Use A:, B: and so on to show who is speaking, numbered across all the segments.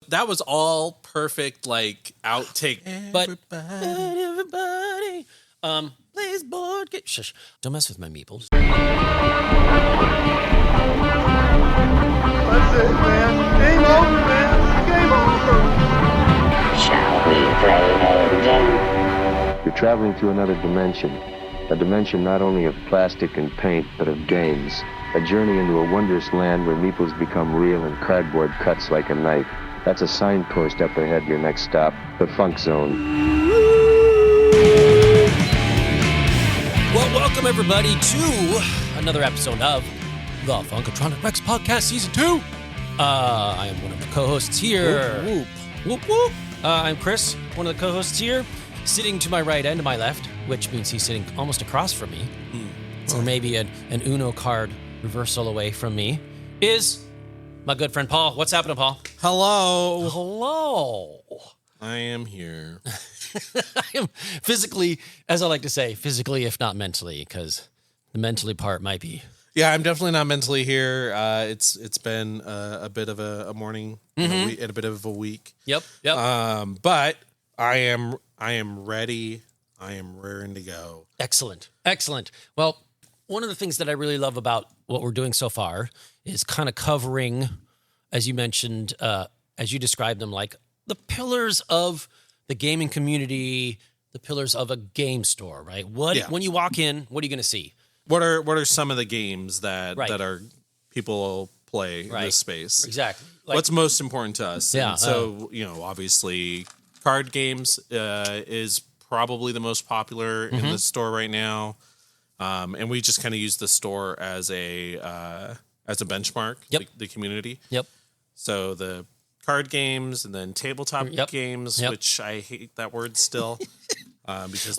A: that was all perfect, like outtake.
B: But everybody, plays board game. Shush! Don't mess with my meeples.
C: That's it, man. Game over, man. Game over.
D: Shall we play a game?
E: You're traveling to another dimension. A dimension not only of plastic and paint, but of games. A journey into a wondrous land where meeples become real and cardboard cuts like a knife. That's a signpost up ahead, your next stop, the Funk Zone.
B: Well, welcome everybody to another episode of the Funkatronic Rex Podcast Season 2. I am one of the co-hosts here.
A: Whoop,
B: Whoop, whoop. I'm Chris, one of the co-hosts here. Sitting to my right and to my left, which means he's sitting almost across from me, or maybe an Uno card reversal away from me, is my good friend Paul. What's happening, Paul?
A: Hello.
B: Hello.
A: I am here.
B: I am physically, as I like to say, physically if not mentally, because the mentally part might be.
A: Yeah, I'm definitely not mentally here. It's been a bit of a morning and a bit of a week.
B: Yep.
A: But I am ready. I am raring to go.
B: Excellent. Well, one of the things that I really love about what we're doing so far is kind of covering, as you mentioned, as you described them, like the pillars of the gaming community, the pillars of a game store, right? When you walk in, what are you going to see?
A: What are some of the games that
B: Right.
A: that are people play in
B: Right.
A: this space?
B: Exactly.
A: What's most important to us?
B: Yeah,
A: And so obviously, card games is probably the most popular in the store right now, and we just kind of use the store as a benchmark.
B: Yep.
A: The community.
B: Yep.
A: So the card games and then tabletop
B: Yep.
A: games,
B: Yep.
A: which I hate that word still, because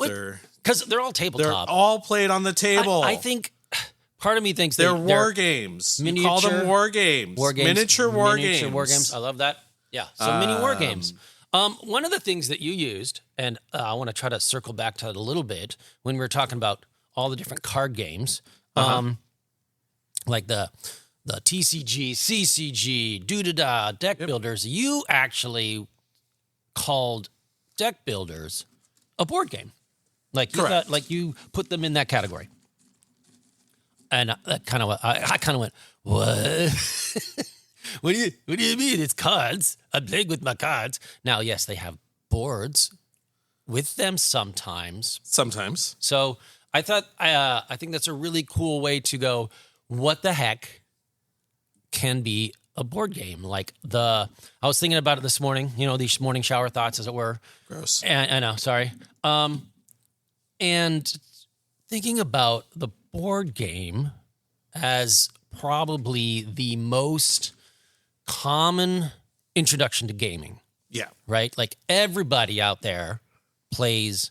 B: Because they're all tabletop.
A: they're all played on the table.
B: I think part of me thinks
A: they're war games. You call them war games. Miniature war games.
B: I love that. Yeah. So mini war games. One of the things that you used, and I want to try to circle back to it a little bit when we were talking about all the different card games, like the TCG, CCG, doo-da-da, deck builders. You actually called deck builders a board game. Like you put them in that category. And that kind of I kind of went, what? What do you mean? It's cards. I'm playing with my cards. Now, yes, they have boards with them sometimes.
A: Sometimes.
B: So I thought I think that's a really cool way to go. What the heck can be a board game? Like I was thinking about it this morning. These morning shower thoughts, as it were.
A: Gross.
B: And I know. Sorry. And thinking about the board game as probably the most common introduction to gaming,
A: Yeah.
B: right? Like everybody out there plays,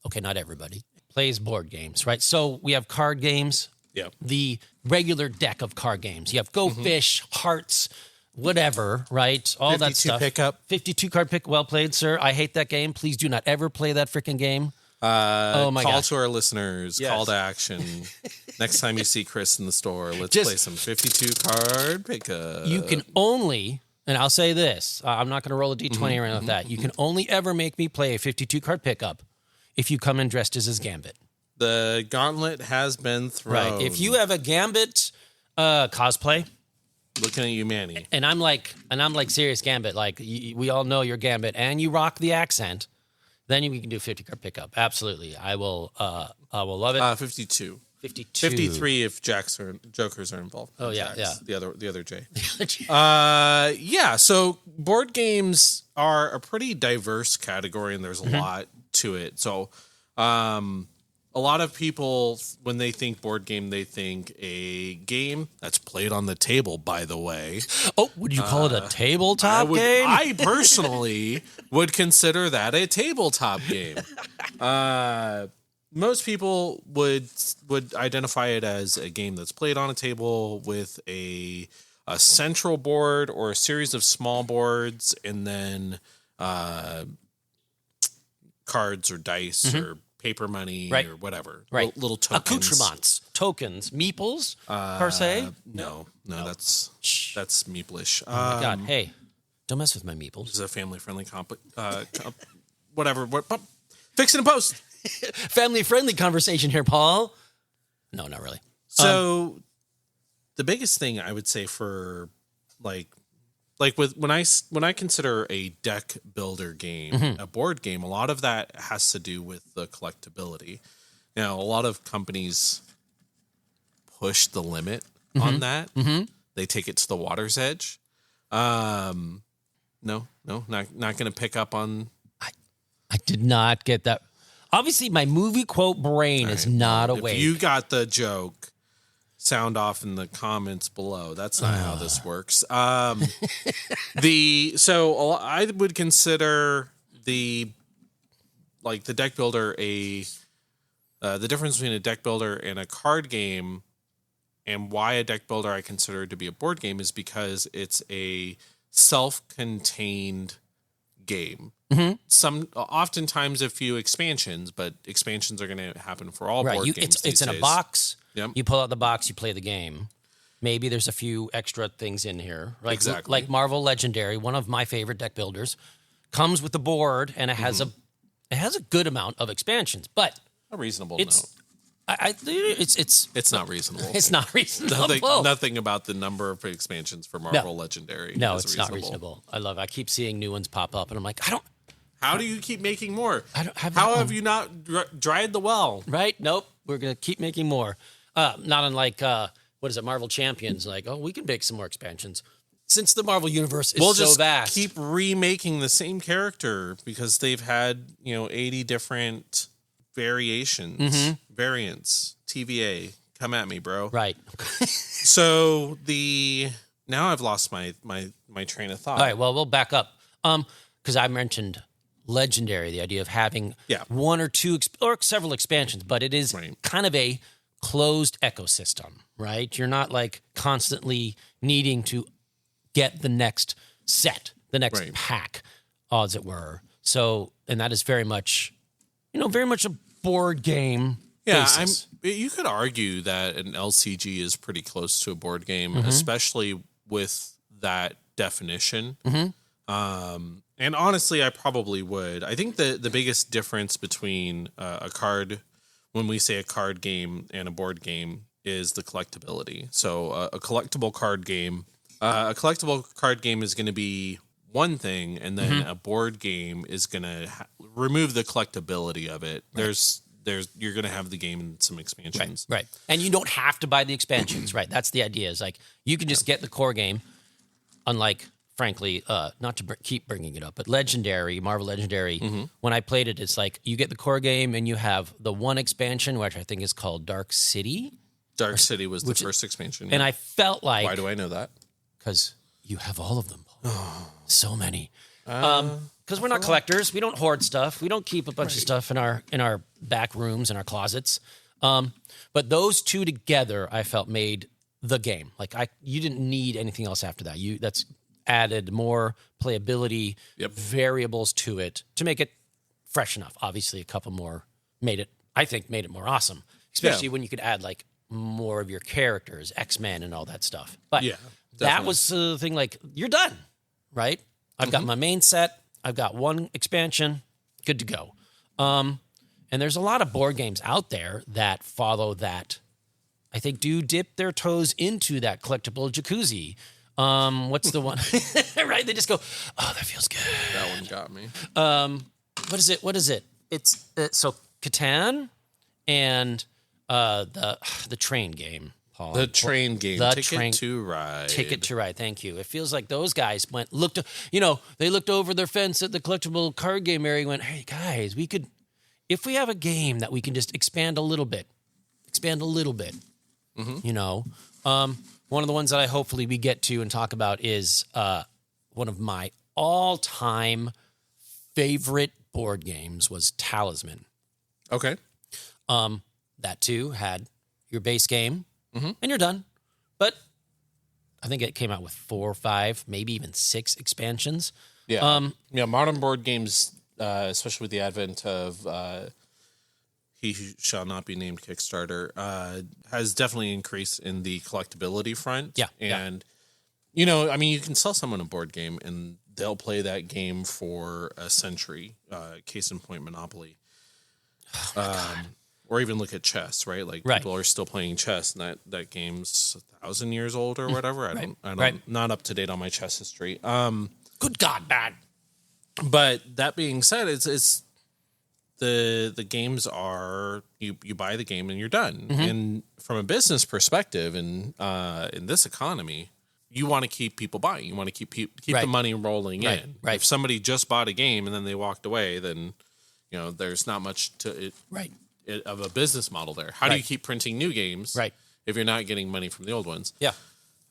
B: okay, not everybody, plays board games, right? So we have card games,
A: Yeah.
B: the regular deck of card games. You have Go Fish, Hearts, whatever, right? All that
A: 52
B: stuff.
A: pickup.
B: 52 card pick. Well played, sir. I hate that game. Please do not ever play that freaking game. Oh my
A: call
B: gosh.
A: to our listeners.
B: Yes.
A: Call to action. Next time you see Chris in the store, let's
B: Just-
A: play some 52 card pickup.
B: You can only, and I'll say this, I'm not going to roll a D20 or anything like that. You can only ever make me play a 52 card pickup if you come in dressed as his Gambit.
A: The gauntlet has been thrown.
B: Right. If you have a Gambit cosplay,
A: looking at you, Manny,
B: and I'm like serious Gambit, like we all know you're Gambit, and you rock the accent, then you can do 50 card pickup. Absolutely, I will love it.
A: 52.
B: 52.
A: 53 if Jokers are involved.
B: Oh, yeah,
A: Jacks, yeah. The other J. Yeah. So board games are a pretty diverse category, and there's a lot to it. So, a lot of people, when they think board game, they think a game that's played on the table. By the way,
B: Oh, would you call it a tabletop game?
A: I personally would consider that a tabletop game. Most people would identify it as a game that's played on a table with a central board or a series of small boards, and then cards or dice or paper money or whatever.
B: Right.
A: Little tokens.
B: Accoutrements, tokens, meeples, per se.
A: No, that's meeplish.
B: Oh my God, hey, Don't mess with my meeples.
A: This is a family-friendly whatever. Fix it in post.
B: Family-friendly conversation here, Paul. No, not really.
A: So the biggest thing I would say for like with when I consider a deck builder game, a board game, a lot of that has to do with the collectability. A lot of companies push the limit on that. They take it to the water's edge. No, not going to pick up on.
B: I did not get that. Obviously, my movie quote brain is not awake.
A: If you got the joke, sound off in the comments below. That's not how this works. I would consider the deck builder the difference between a deck builder and a card game, and why a deck builder I consider to be a board game is because it's a self-contained game. Oftentimes a few expansions, but expansions are going to happen for all board games.
B: It's in a box.
A: Yep.
B: You pull out the box, you play the game. Maybe there's a few extra things in here.
A: Exactly.
B: Like Marvel Legendary, one of my favorite deck builders, comes with the board and it has a good amount of expansions, but
A: a reasonable note.
B: It's
A: not reasonable.
B: It's not reasonable.
A: Nothing about the number of expansions for Marvel Legendary.
B: No,
A: is
B: it's not reasonable. I keep seeing new ones pop up, and I'm like,
A: How do you keep making more?
B: How
A: have you not dried the well?
B: Right? Nope. We're gonna keep making more. Not unlike what is it, Marvel Champions? Like, we can make some more expansions. Since the Marvel universe is so vast,
A: keep remaking the same character because they've had 80 different variations, variants, TVA. Come at me, bro.
B: Right.
A: So now I've lost my train of thought.
B: All right. Well, we'll back up. Because I mentioned Legendary, the idea of having one or two or several expansions, but it is kind of a closed ecosystem, right? You're not like constantly needing to get the next set, the next pack, as it were. So, and that is very much a board game basis.
A: You could argue that an LCG is pretty close to a board game, especially with that definition. And honestly, I probably would. I think the biggest difference between when we say a card game and a board game is the collectability. So a collectible card game is going to be one thing, and then a board game is going to remove the collectability of it. You're going to have the game and some expansions.
B: Right. And you don't have to buy the expansions, right? That's the idea, is like you can just get the core game, unlike, frankly, not to keep bringing it up, but Marvel Legendary, when I played it, it's like you get the core game and you have the one expansion, which I think is called Dark City.
A: Dark City was the first expansion.
B: And I felt like...
A: Why do I know that?
B: Because you have all of them, Paul. So many. Because we're not collectors. We don't hoard stuff. We don't keep a bunch of stuff in our back rooms and our closets. But those two together, I felt made the game. Like you didn't need anything else after that. That's added more playability variables to it to make it fresh enough. Obviously, a couple more made it more awesome. Especially when you could add like more of your characters, X-Men and all that stuff. But that was the thing. Like you're done, right? I've got my main set. I've got one expansion. Good to go. And there's a lot of board games out there that follow that. I think do dip their toes into that collectible jacuzzi. What's the one? Right? They just go, oh, that feels good.
A: That one got me.
B: What is it? It's so Catan and the train game. Paul.
A: The train game. Ticket to Ride.
B: Ticket to Ride. Thank you. It feels like those guys they looked over their fence at the collectible card game area and went, hey guys, if we have a game that we can just expand a little bit. One of the ones that I hopefully we get to and talk about is one of my all-time favorite board games was Talisman.
A: Okay.
B: That too had your base game, and you're done. But I think it came out with 4 or 5, maybe even 6 expansions.
A: Yeah. Modern board games, especially with the advent of He Who Shall Not Be Named Kickstarter, has definitely increased in the collectability front.
B: Yeah.
A: And, you can sell someone a board game and they'll play that game for a century. Case in point, Monopoly. Or even look at chess, right? Like people are still playing chess, and that game's 1,000 years old or whatever. I don't not up to date on my chess history.
B: Good God, bad.
A: But that being said, it's the games are you buy the game and you're done. And from a business perspective, and in this economy, you want to keep people buying. You want to keep the money rolling in. Right. If somebody just bought a game and then they walked away, then there's not much to it. Right. Of a business model there. How do you keep printing new games if you're not getting money from the old ones?
B: Yeah.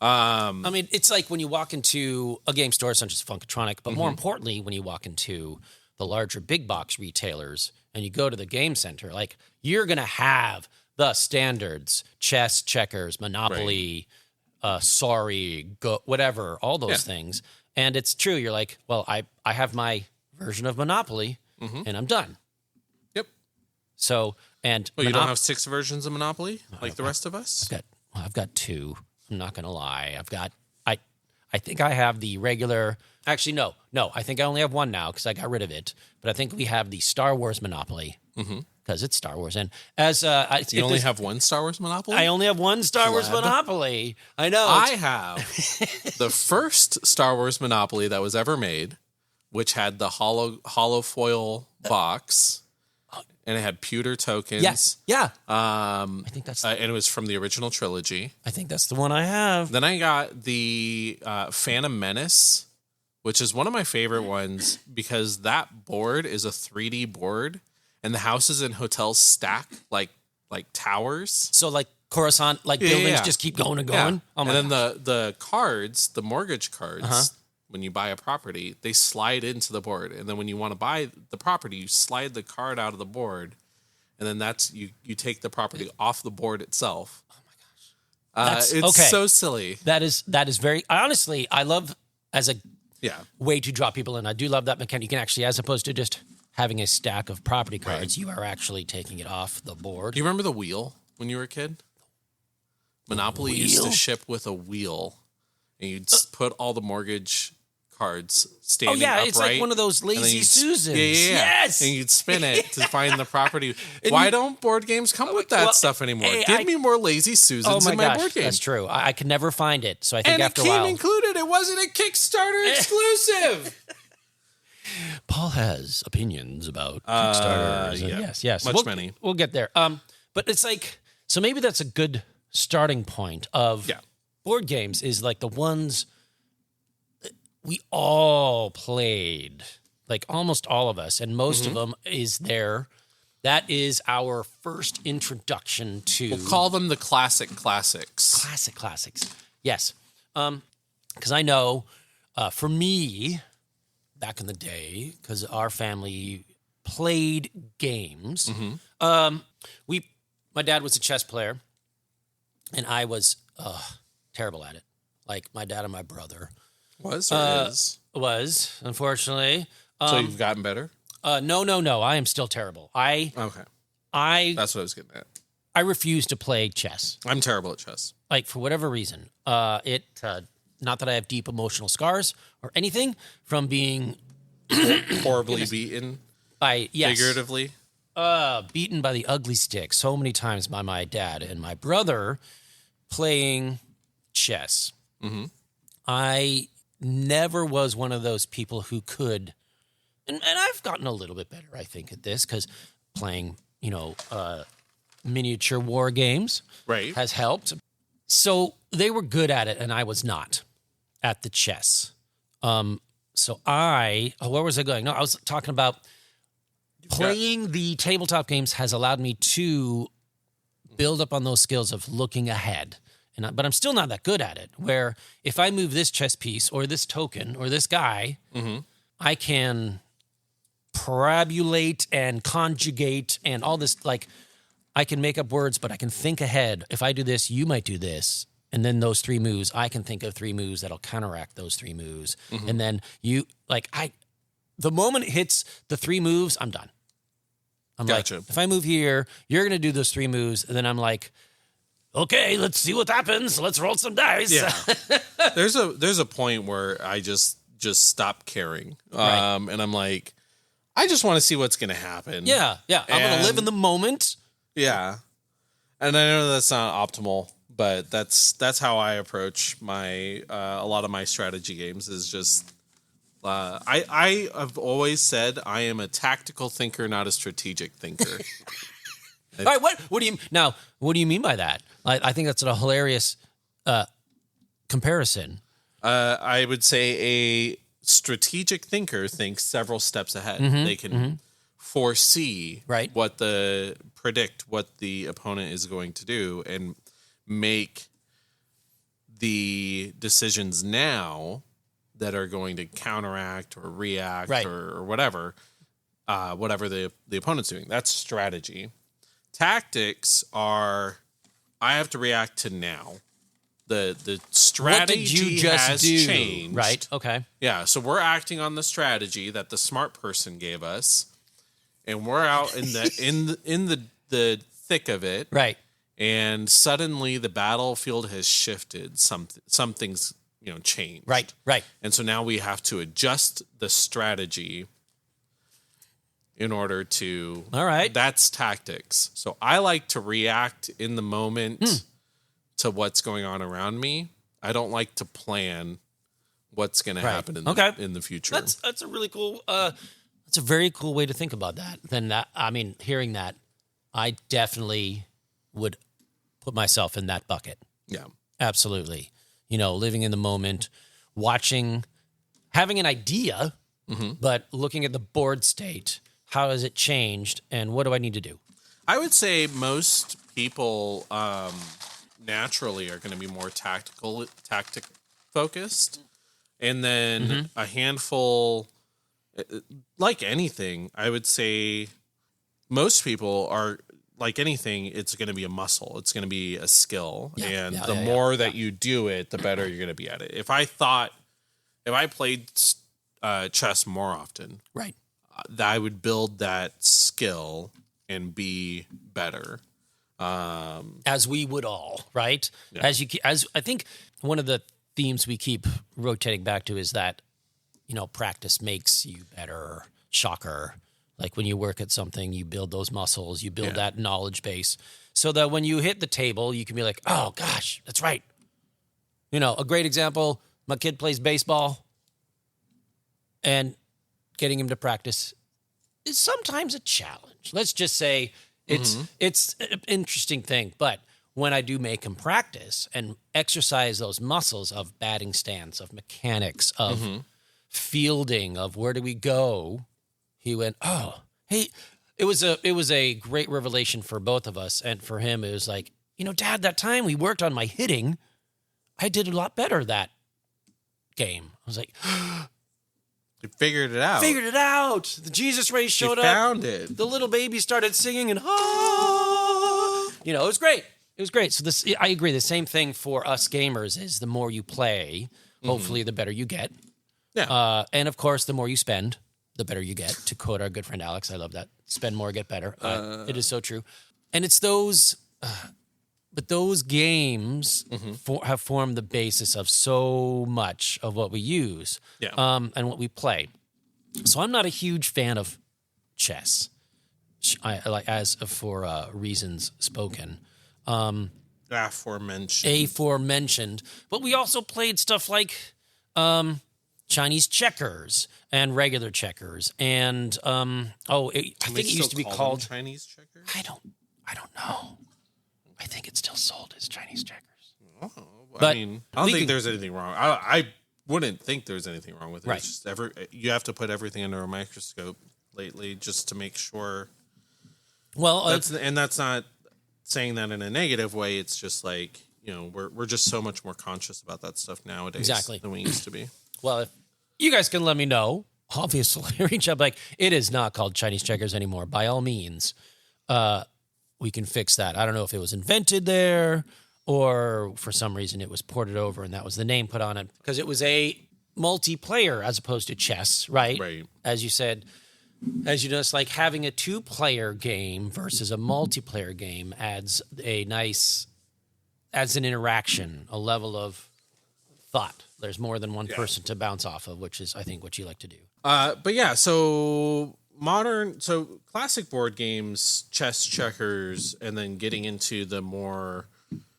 B: I mean, it's like when you walk into a game store such as Funkatronic, but more importantly, when you walk into the larger big box retailers and you go to the game center, like you're going to have the standards, chess, checkers, Monopoly, whatever, all those things. And it's true. You're like, well, I have my version of Monopoly and I'm done. Yep. So, and
A: you don't have 6 versions of Monopoly like the rest of us?
B: I've got 2. I'm not going to lie. I think I have the regular. Actually, no. I think I only have 1 now because I got rid of it. But I think we have the Star Wars Monopoly because it's Star Wars. And as
A: you only have 1 Star Wars Monopoly.
B: I only have 1 Star Wars Monopoly. I know.
A: I have the first Star Wars Monopoly that was ever made, which had the hollow foil box. And it had pewter tokens.
B: Yes. Yeah.
A: I think that's... and it was from the original trilogy.
B: I think that's the one I have.
A: Then I got the Phantom Menace, which is one of my favorite ones because that board is a 3D board, and the houses and hotels stack like towers.
B: So like Coruscant, like buildings just keep going and going?
A: Yeah. Oh my and then the cards, the mortgage cards... When you buy a property, they slide into the board. And then when you want to buy the property, you slide the card out of the board. And then that's you take the property off the board itself. Oh my gosh. It's so silly.
B: That is very honestly, I love as a way to draw people in. I do love that mechanic. You can actually, as opposed to just having a stack of property cards, you are actually taking it off the board.
A: Do you remember the wheel when you were a kid? Monopoly used to ship with a wheel. And you'd put all the mortgage cards standing upright.
B: It's like one of those lazy Susans.
A: Yeah.
B: Yes.
A: And you'd spin it to find the property. Why don't board games come with that stuff anymore? Give me more lazy Susans in my board game.
B: That's true. I could never find it. So I think after a while.
A: And it came included. It wasn't a Kickstarter exclusive.
B: Paul has opinions about Kickstarters. Yes.
A: Many.
B: We'll get there. But it's like, so maybe that's a good starting point of board games is like the ones we all played, like almost all of us, and most of them is there. That is our first introduction to...
A: We'll call them the classics.
B: Classics. Yes. Because I know, for me, back in the day, because our family played games, my dad was a chess player, and I was terrible at it. Like my dad and my brother.
A: Was or is?
B: Was, unfortunately.
A: So you've gotten better?
B: No. I am still terrible.
A: That's what I was getting at.
B: I refuse to play chess.
A: I'm terrible at chess.
B: Like, for whatever reason. Not that I have deep emotional scars or anything from being...
A: horribly beaten? Figuratively?
B: Beaten by the ugly stick so many times by my dad and my brother playing chess. I never was one of those people who could, and I've gotten a little bit better, I think, at this because playing, miniature war games has helped. So they were good at it, and I was not at the chess. So where was I going? No, I was talking about playing the tabletop games has allowed me to build up on those skills of looking ahead. But I'm still not that good at it, where if I move this chess piece or this token or this guy, I can parabulate and conjugate and all this, like I can make up words, but I can think ahead. If I do this, you might do this. And then those 3 moves, I can think of 3 moves that'll counteract those 3 moves. And then the moment it hits the 3 moves, I'm done. I'm like, if I move here, you're going to do those 3 moves. And then I'm like, okay, let's see what happens. Let's roll some dice.
A: Yeah. There's a point where I just just stop caring.
B: Right.
A: And I'm like, I just want to see what's going to happen.
B: Yeah. I'm going to live in the moment.
A: Yeah. And I know that's not optimal, but that's how I approach my a lot of my strategy games is just I have always said I am a tactical thinker, not a strategic thinker.
B: All right, what do you mean by that? I think that's a hilarious comparison.
A: I would say a strategic thinker thinks several steps ahead. They can foresee predict what the opponent is going to do and make the decisions now that are going to counteract or react or whatever the opponent's doing. That's strategy. Tactics are I have to react to now. The strategy
B: what did you just
A: has
B: do?
A: changed.
B: Right. Okay.
A: Yeah. So we're acting on the strategy that the smart person gave us, and we're out in the thick of it.
B: Right.
A: And suddenly the battlefield has shifted. Something's changed.
B: Right.
A: And so now we have to adjust the strategy in order to.
B: All right.
A: That's tactics. So I like to react in the moment to what's going on around me. I don't like to plan what's going to happen in the future.
B: That's a really cool. That's a very cool way to think about that. Hearing that, I definitely would put myself in that bucket.
A: Yeah,
B: absolutely. Living in the moment, watching, having an idea, but looking at the board state. How has it changed, and what do I need to do?
A: I would say most people naturally are going to be more tactic focused, and then a handful, like anything, I would say most people are like anything. It's going to be a muscle. It's going to be a skill, and the more that you do it, the better you're going to be at it. If I played chess more often,
B: right,
A: I would build that skill and be better.
B: As we would all, right?
A: Yeah.
B: As I think one of the themes we keep rotating back to is that, practice makes you better. Shocker. Like when you work at something, you build those muscles, you build that knowledge base so that when you hit the table, you can be like, oh gosh, that's right. A great example, my kid plays baseball and getting him to practice is sometimes a challenge. Let's just say it's an interesting thing, but when I do make him practice and exercise those muscles of batting stance, of mechanics, of fielding, of where do we go, he went, oh, hey, it was a great revelation for both of us. And for him, it was like, Dad, that time we worked on my hitting, I did a lot better that game. I was like,
A: you figured it out.
B: The Jesus rays showed up.
A: Found it.
B: The little baby started singing and it was great. It was great. So I agree. The same thing for us gamers is the more you play, hopefully the better you get.
A: Yeah.
B: And of course, the more you spend, the better you get. To quote our good friend Alex, I love that. Spend more, get better. It is so true. And it's those, but those games have formed the basis of so much of what we use and what we play. So I'm not a huge fan of chess, as for reasons spoken. Aforementioned. But we also played stuff like Chinese checkers and regular checkers, and I think it used to be called
A: Chinese checkers.
B: I don't know. I think it's still sold as Chinese checkers.
A: Oh, I don't think there's anything wrong. I wouldn't think there's anything wrong with it.
B: Right.
A: It's just you have to put everything under a microscope lately just to make sure.
B: Well,
A: that's not saying that in a negative way. It's just like we're just so much more conscious about that stuff nowadays than we used to be.
B: Well, if you guys can let me know, obviously, reach out. Like, it is not called Chinese checkers anymore. By all means, we can fix that. I don't know if it was invented there or for some reason it was ported over and that was the name put on it because it was a multiplayer as opposed to chess, right?
A: Right.
B: As you said, it's like having a 2-player game versus a multiplayer game adds an interaction, a level of thought There's more than one person to bounce off of, which is, I think, what you like to do.
A: But yeah, so classic board games, chess, checkers, and then getting into the more,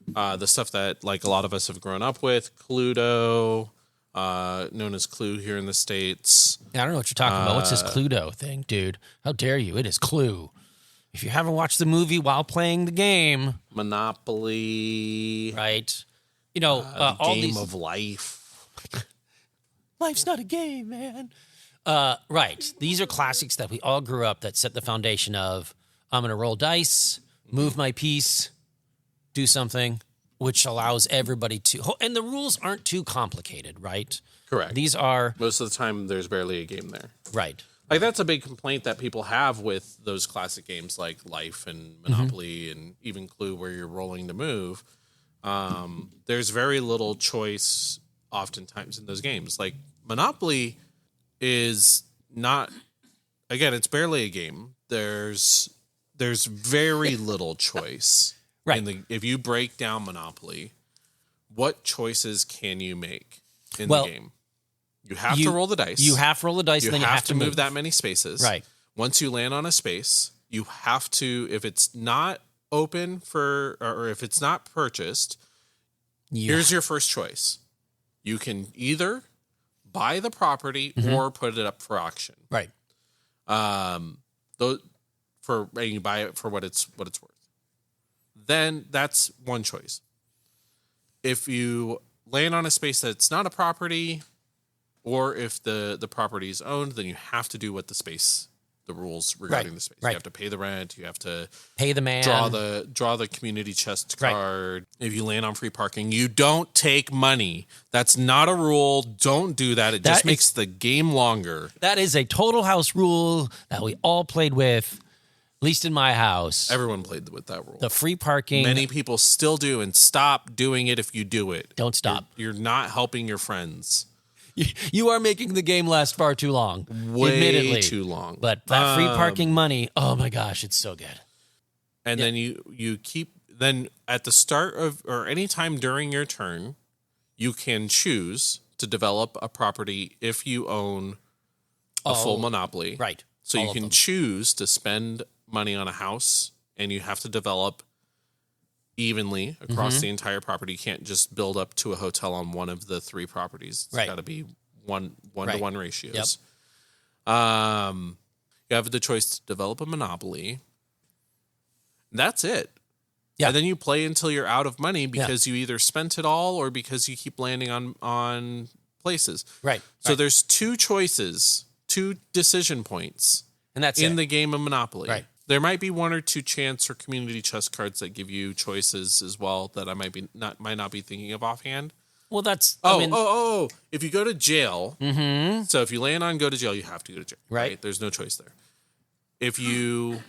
A: the stuff that like a lot of us have grown up with, Cluedo, known as Clue here in the States.
B: I don't know what you're talking about. What's this Cluedo thing, dude? How dare you? It is Clue. If you haven't watched the movie while playing the game.
A: Monopoly.
B: Right. You know, all
A: game
B: these...
A: of life.
B: Life's not a game, man. Right. These are classics that we all grew up that set the foundation of, I'm going to roll dice, move my piece, do something, which allows everybody to... And the rules aren't too complicated, right?
A: Correct.
B: These are...
A: Most of the time, there's barely a game there.
B: Right.
A: Like, that's a big complaint that people have with those classic games like Life and Monopoly and even Clue, where you're rolling to move. There's very little choice oftentimes in those games. Like, Monopoly is not... Again, it's barely a game. There's very little choice.
B: Right.
A: If you break down Monopoly, what choices can you make in the game? You have to roll the dice.
B: You have to roll the dice, and then you have to
A: move that many spaces.
B: Right.
A: Once you land on a space, you have to, if it's not open or if it's not purchased, here's your first choice. You can either buy the property or put it up for auction.
B: Right.
A: And you buy it for what it's worth. Then that's one choice. If you land on a space that's not a property, or if the property is owned, then you have to do what the rules regarding the space.
B: Right.
A: You have to pay the rent. You have to
B: pay the man.
A: Draw the community chest card. If you land on free parking, you don't take money. That's not a rule. Don't do that. It just makes the game longer.
B: That is a total house rule that we all played with. At least in my house.
A: Everyone played with that rule.
B: The free parking.
A: Many people still do, and stop doing it if you do it.
B: Don't stop.
A: You're not helping your friends.
B: You are making the game last far too long.
A: Way
B: admittedly.
A: too long.
B: But that free parking money, oh my gosh, it's so good.
A: And then you keep, then at the start of, or any time during your turn, you can choose to develop a property if you own a full monopoly.
B: Right.
A: So you can choose to spend money on a house, and you have to develop evenly across the entire property. You can't just build up to a hotel on one of the three properties. It's got to be one to one ratios. Yep. You have the choice to develop a monopoly. That's it. Yeah. And then you play until you're out of money because you either spent it all or because you keep landing on places.
B: Right.
A: So there's two choices, two decision points,
B: and that's
A: in the game of Monopoly.
B: Right.
A: There might be one or two chance or community chest cards that give you choices as well that I might not be thinking of offhand.
B: Well, that's
A: if you go to jail, so if you land on go to jail, you have to go to jail. Right? There's no choice there. If you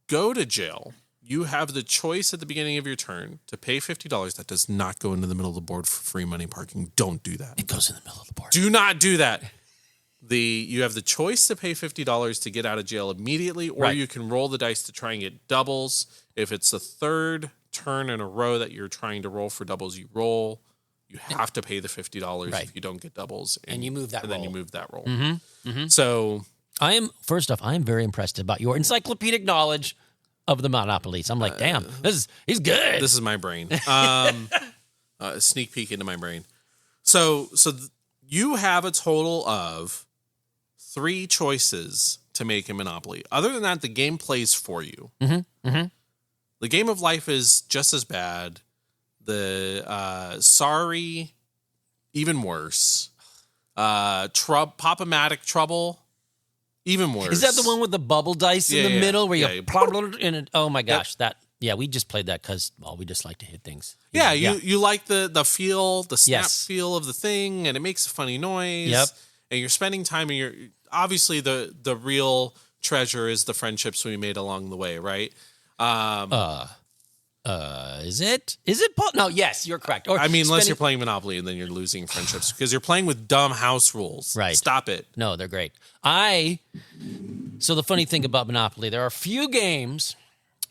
A: go to jail, you have the choice at the beginning of your turn to pay $50. That does not go into the middle of the board for free money parking. Don't do that.
B: It goes in the middle of the board.
A: Do not do that. You have the choice to pay $50 to get out of jail immediately, or you can roll the dice to try and get doubles. If it's the third turn in a row that you're trying to roll for doubles, you roll. You have to pay the $50 if you don't get doubles, and you move that. And roll. Then you move that roll. So
B: I am very impressed about your encyclopedic knowledge of the monopolies. I'm like, damn, he's good.
A: This is my brain. A sneak peek into my brain. So you have a total of 3 choices to make in Monopoly. Other than that, the game plays for you. The game of life is just as bad. The Sorry, even worse. Pop-O-Matic Trouble, even worse.
B: Is that the one with the bubble dice in the middle where you in it? Oh my gosh, we just played that because we just like to hit things.
A: You like the feel, the snap feel of the thing, and it makes a funny noise.
B: Yep. And
A: you're spending time, and you're obviously the real treasure is the friendships we made along the way, right?
B: Is it Paul? No, yes, you're correct. Or
A: unless you're playing Monopoly and then you're losing friendships because you're playing with dumb house rules.
B: Right.
A: Stop it.
B: No, they're great. So the funny thing about Monopoly, there are a few games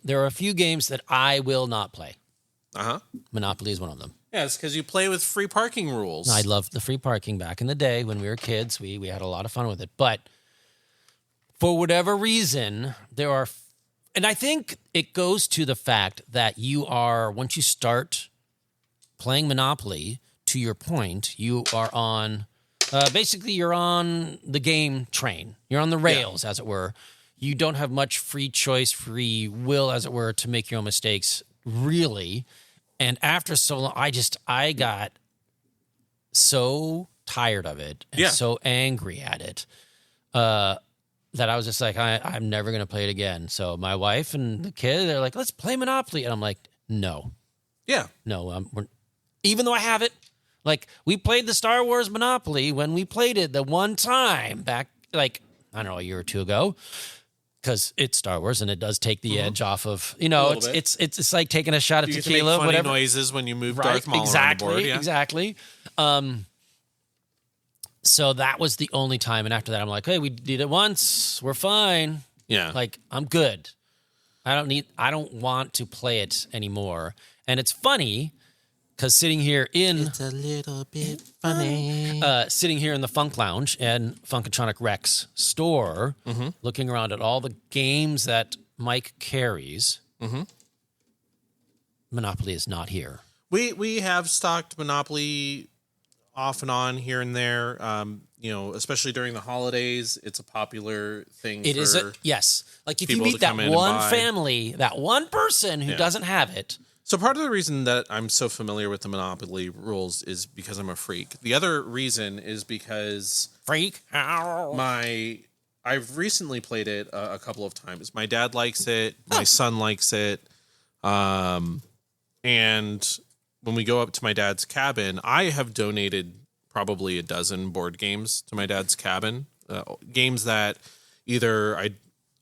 B: that I will not play. Monopoly is one of them.
A: Yeah, it's because you play with free parking rules.
B: I loved the free parking back in the day when we were kids. We had a lot of fun with it. But for whatever reason, there are... And I think it goes to the fact that you are, once you start playing Monopoly, to your point, you are on... basically, you're on the game train. You're on the rails, as it were. You don't have much free choice, free will, as it were, to make your own mistakes, really. And after so long, I got so tired of it and so angry at it that I was just like, I'm never going to play it again. So my wife and the kid, they're like, let's play Monopoly. And I'm like, no.
A: Yeah.
B: No, even though I have it. Like, we played the Star Wars Monopoly when we played it the one time back, like, I don't know, a year or two ago. Because it's Star Wars and it does take the edge off of, it's like taking a shot of
A: you
B: tequila,
A: can make funny
B: whatever.
A: noises when you move Darth Maul
B: exactly,
A: on the board. Yeah.
B: Exactly. So that was the only time. And after that, I'm like, hey, we did it once. We're fine.
A: Yeah.
B: Like, I'm good. I don't want to play it anymore. And it's funny because sitting here it's a little bit funny. Sitting here in the Funk Lounge and Funkatronic Rex store, looking around at all the games that Mike carries, Monopoly is not here.
A: We have stocked Monopoly off and on here and there. Especially during the holidays, it's a popular thing.
B: Yes. Like if you
A: people
B: meet
A: to
B: that
A: come in and
B: one
A: buy.
B: family, that one person who doesn't have it.
A: So part of the reason that I'm so familiar with the Monopoly rules is because I'm a freak. The other reason is because I've recently played it a couple of times. My dad likes it. My son likes it. And when we go up to my dad's cabin, I have donated probably a dozen board games to my dad's cabin. Games that either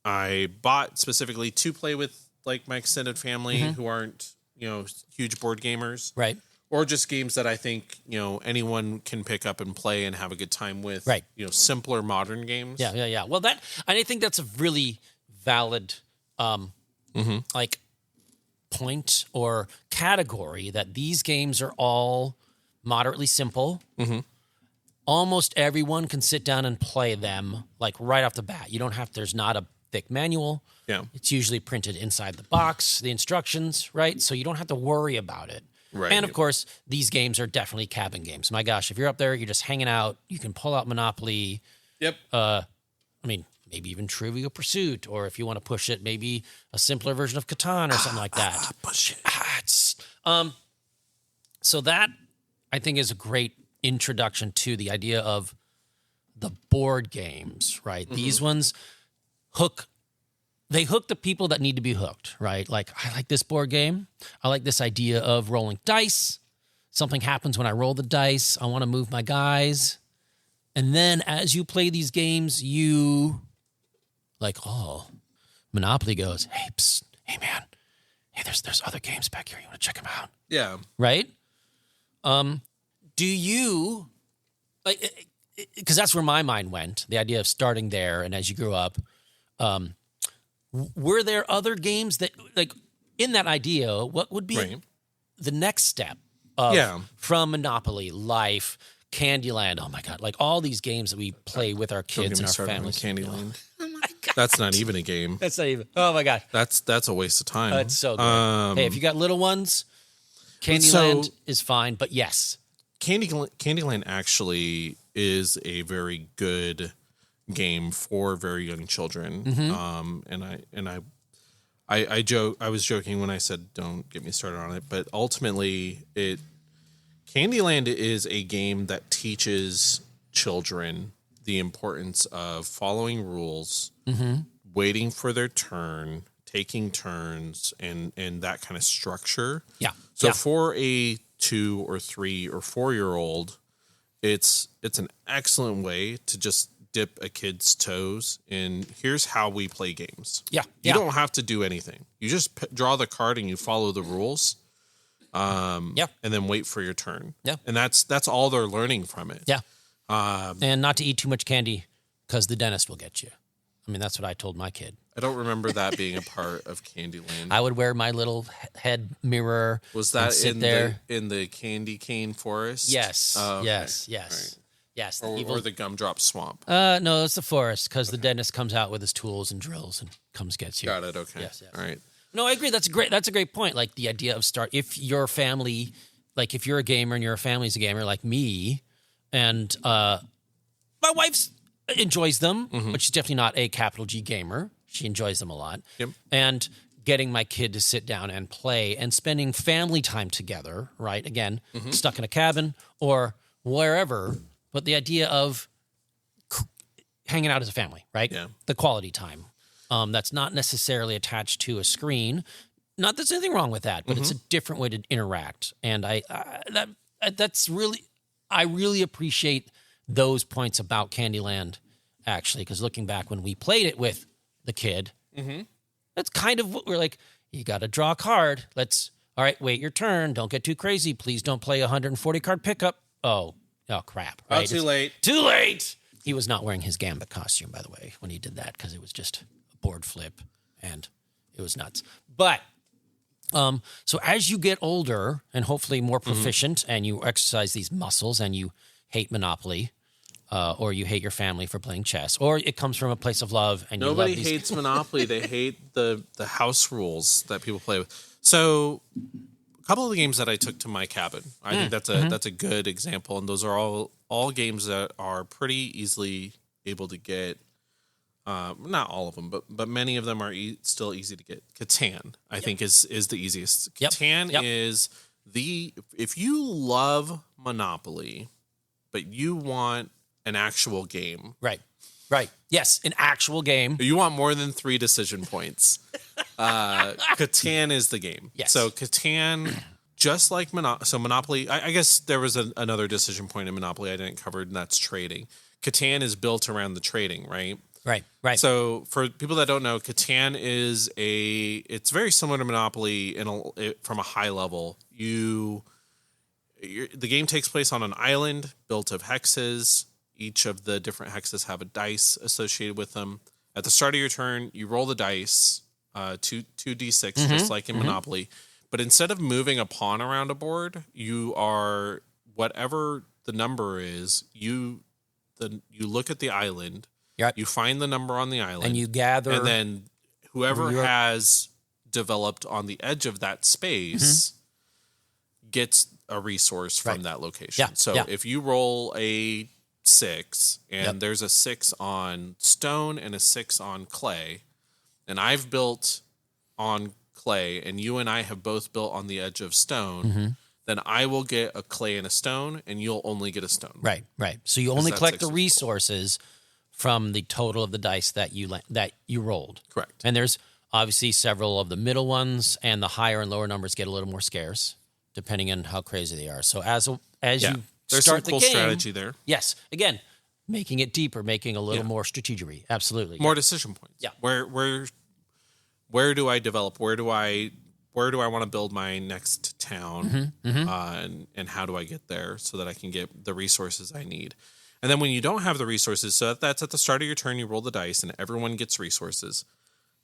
A: I bought specifically to play with like my extended family who aren't huge board gamers.
B: Right.
A: Or just games that I think, anyone can pick up and play and have a good time with.
B: Right.
A: Simpler modern games.
B: Yeah. Well, I think that's a really valid, like point or category that these games are all moderately simple. Almost everyone can sit down and play them like right off the bat. There's not a thick manual.
A: Yeah.
B: It's usually printed inside the box, the instructions, right? So you don't have to worry about it.
A: Right.
B: And of course, these games are definitely cabin games. My gosh, if you're up there, you're just hanging out, you can pull out Monopoly.
A: Yep.
B: Maybe even Trivial Pursuit, or if you want to push it, maybe a simpler version of Catan or something like that.
A: Push it.
B: So that, I think, is a great introduction to the idea of the board games, right? These ones hook the people that need to be hooked, right? Like, I like this board game. I like this idea of rolling dice. Something happens when I roll the dice. I want to move my guys. And then as you play these games, Monopoly goes, hey, psst, hey, man. Hey, there's other games back here. You want to check them out?
A: Yeah.
B: Right? Do you, like, because that's where my mind went, the idea of starting there, and as you grew up, were there other games that, like, in that idea, what would be the next step from Monopoly, Life, Candyland? Oh my God! Like all these games that we play with our kids and our families.
A: Candyland.
B: Oh my God!
A: That's not even a game.
B: That's not even. Oh my God!
A: That's a waste of time.
B: That's so good. Hey, if you got little ones, Candyland is fine. But yes,
A: Candyland actually is a very good game for very young children. I was joking when I said don't get me started on it, but ultimately Candyland is a game that teaches children the importance of following rules, waiting for their turn, taking turns, and that kind of structure.
B: Yeah.
A: So for a 2 or 3 or 4-year-old, it's an excellent way to just dip a kid's toes in. Here's how we play games.
B: Yeah.
A: You don't have to do anything. You just draw the card and you follow the rules. And then wait for your turn.
B: Yeah.
A: And that's all they're learning from it.
B: Yeah. And not to eat too much candy because the dentist will get you. I mean, that's what I told my kid.
A: I don't remember that being a part of Candyland.
B: I would wear my little head mirror.
A: Was that
B: sit
A: in
B: there.
A: in the candy cane forest?
B: Yes.
A: Oh, okay.
B: Yes.
A: Right.
B: Yes. The
A: Or the gumdrop swamp.
B: No, it's the forest because the dentist comes out with his tools and drills and comes gets you.
A: Got it. Okay.
B: Yes.
A: All right.
B: No, I agree. That's a great point. Like the idea of if your family, like if you're a gamer and your family's a gamer like me, and my wife enjoys them, but she's definitely not a capital G gamer. She enjoys them a lot.
A: Yep.
B: And getting my kid to sit down and play and spending family time together, right? Again, stuck in a cabin or wherever, but the idea of hanging out as a family, right?
A: Yeah.
B: The quality time. That's not necessarily attached to a screen. Not that there's anything wrong with that, but it's a different way to interact. And I really appreciate those points about Candyland, actually, because looking back when we played it with the kid, that's kind of what we're like, you got to draw a card. All right, wait your turn. Don't get too crazy. Please don't play a 140 card pickup. Oh, crap. Right?
A: Too late.
B: Too late. He was not wearing his Gambit costume, by the way, when he did that, because it was just a board flip, and it was nuts. But, so as you get older and hopefully more proficient and you exercise these muscles and you hate Monopoly, or you hate your family for playing chess, or it comes from a place of love and
A: Nobody
B: you love these...
A: hates Monopoly. They hate the house rules that people play with. So a couple of the games that I took to my cabin, I think that's a good example, and those are all games that are pretty easily able to get. Not all of them, but many of them are still easy to get. Catan, I think, is the easiest. Catan is if you love Monopoly, but you want an actual game.
B: Right. Yes, an actual game.
A: You want more than 3 decision points. Catan is the game.
B: Yes.
A: So Catan, just like Monopoly, I guess there was another decision point in Monopoly I didn't cover, and that's trading. Catan is built around the trading, right?
B: Right.
A: So for people that don't know, Catan it's very similar to Monopoly from a high level. The game takes place on an island built of hexes. Each of the different hexes have a dice associated with them. At the start of your turn, you roll the dice, 2d6, just like in Monopoly. But instead of moving a pawn around a board, you are, whatever the number is, you look at the island, you find the number on the island,
B: and you gather.
A: And then whoever has developed on the edge of that space gets a resource from that location. If you roll a 6 and there's a 6 on stone and a 6 on clay, and I've built on clay and you and I have both built on the edge of stone, then I will get a clay and a stone and you'll only get a stone.
B: Right. So you only collect the resources from the total of the dice that you rolled.
A: Correct.
B: And there's obviously several of the middle ones, and the higher and lower numbers get a little more scarce depending on how crazy they are. So as you
A: there's
B: start
A: some cool
B: the game,
A: strategy there.
B: Yes. Again, making it deeper, making a little more strategery. Absolutely.
A: More decision points.
B: Yeah.
A: Where do I develop? Where do I want to build my next town? And how do I get there so that I can get the resources I need? And then when you don't have the resources, so that's at the start of your turn, you roll the dice and everyone gets resources.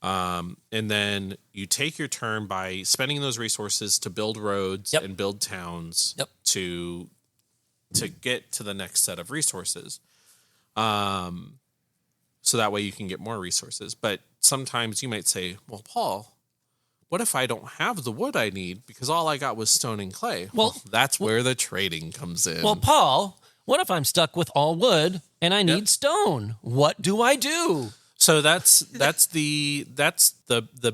A: And then you take your turn by spending those resources to build roads and build towns to get to the next set of resources. So that way you can get more resources. But sometimes you might say, well, Paul, what if I don't have the wood I need because all I got was stone and clay? Well, that's where the trading comes in.
B: Well, Paul, what if I'm stuck with all wood and I need stone? What do I do?
A: So that's the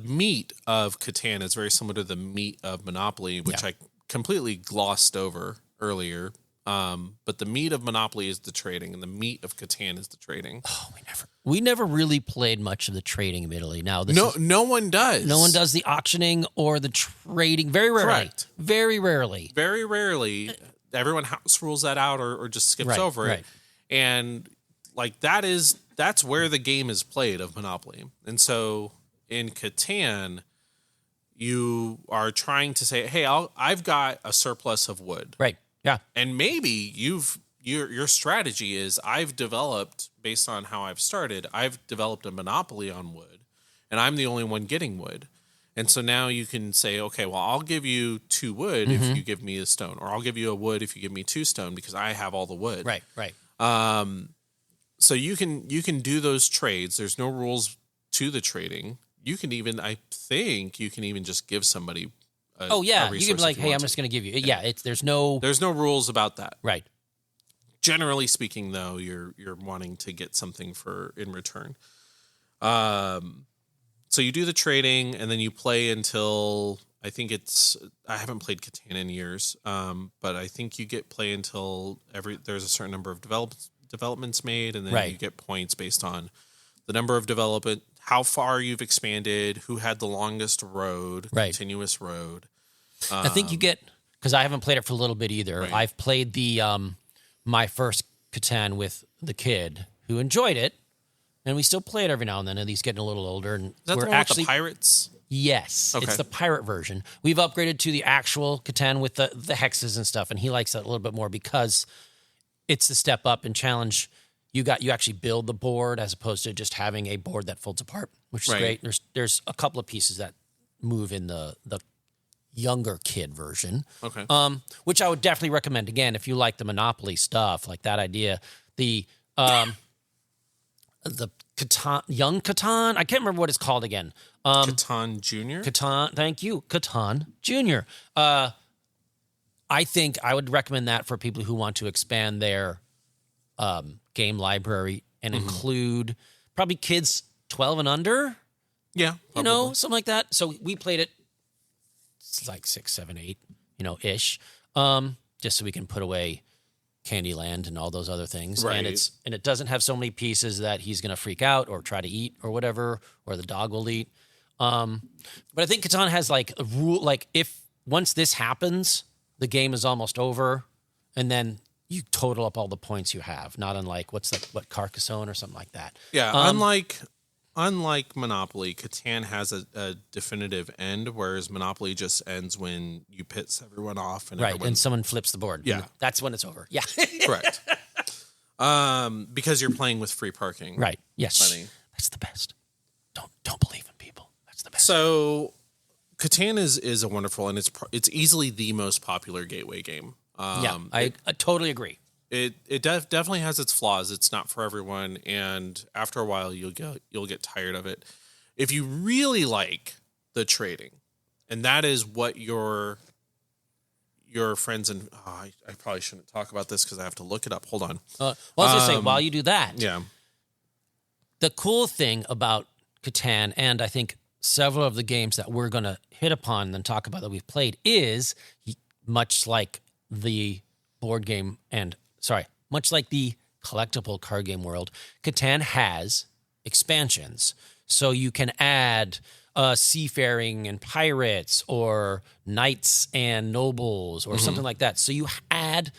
A: meat of Catan is very similar to the meat of Monopoly, which I completely glossed over earlier. But the meat of Monopoly is the trading, and the meat of Catan is the trading.
B: Oh, we never really played much of the trading in Italy. Now,
A: no one does.
B: No one does the auctioning or the trading. Very rarely. Correct. Very rarely.
A: Very rarely. Everyone house rules that out or just skips over it. And like that's where the game is played of Monopoly. And so in Catan, you are trying to say, hey, I've got a surplus of wood.
B: Right. Yeah.
A: And maybe you've your strategy is I've developed, based on how I've started, I've developed a monopoly on wood, and I'm the only one getting wood. And so now you can say, okay, well, I'll give you 2 wood if you give me a stone, or I'll give you a wood if you give me 2 stone because I have all the wood.
B: Right.
A: So you can do those trades. There's no rules to the trading. You can even, I think, you can even just give somebody. A
B: you can be like, hey, I'm
A: to.
B: just going to give you. Yeah, there's no
A: rules about that.
B: Right.
A: Generally speaking, though, you're wanting to get something in return. So you do the trading, and then you play until I haven't played Catan in years, but I think you play until there's a certain number of developments made, and then you get points based on the number of development, how far you've expanded, who had the longest road, continuous road.
B: I think you get, because I haven't played it for a little bit either.
A: Right.
B: I've played my first Catan with the kid who enjoyed it. And we still play it every now and then, and he's getting a little older. And
A: Is that the one with the pirates?
B: Yes,
A: okay.
B: It's the pirate version. We've upgraded to the actual Catan with the hexes and stuff, and he likes that a little bit more because it's the step up and challenge. You actually build the board as opposed to just having a board that folds apart, which is great. There's a couple of pieces that move in the younger kid version, which I would definitely recommend. Again, if you like the Monopoly stuff, like that idea, the Catan, young Catan, I can't remember what it's called again.
A: Catan Junior?
B: Catan, thank you. Catan Junior. I think I would recommend that for people who want to expand their game library and include probably kids 12 and under.
A: Yeah.
B: Probably. Something like that. So we played it, it's like 6, 7, 8, ish, just so we can put away Candyland and all those other things,
A: right.
B: and it doesn't have so many pieces that he's going to freak out or try to eat or whatever, or the dog will eat. But I think Catan has like a rule, like if once this happens, the game is almost over, and then you total up all the points you have. Not unlike Carcassonne or something like that.
A: Yeah, unlike Monopoly, Catan has a definitive end, whereas Monopoly just ends when you piss everyone off and
B: and someone flips the board.
A: Yeah,
B: that's when it's over. Yeah,
A: correct. Because you're playing with free parking.
B: Right. Yes.
A: Money.
B: That's the best. Don't believe in people. That's the best.
A: So, Catan is a wonderful, and it's easily the most popular gateway game.
B: I totally agree.
A: It definitely has its flaws. It's not for everyone, and after a while, you'll get tired of it. If you really like the trading, and that is what your friends and I probably shouldn't talk about this because I have to look it up. Hold on.
B: I was going to say, while you do that,
A: yeah,
B: the cool thing about Catan, and I think several of the games that we're going to hit upon and talk about that we've played, is much like the board game much like the collectible card game world, Catan has expansions. So you can add seafaring and pirates, or knights and nobles, or something like that. So you add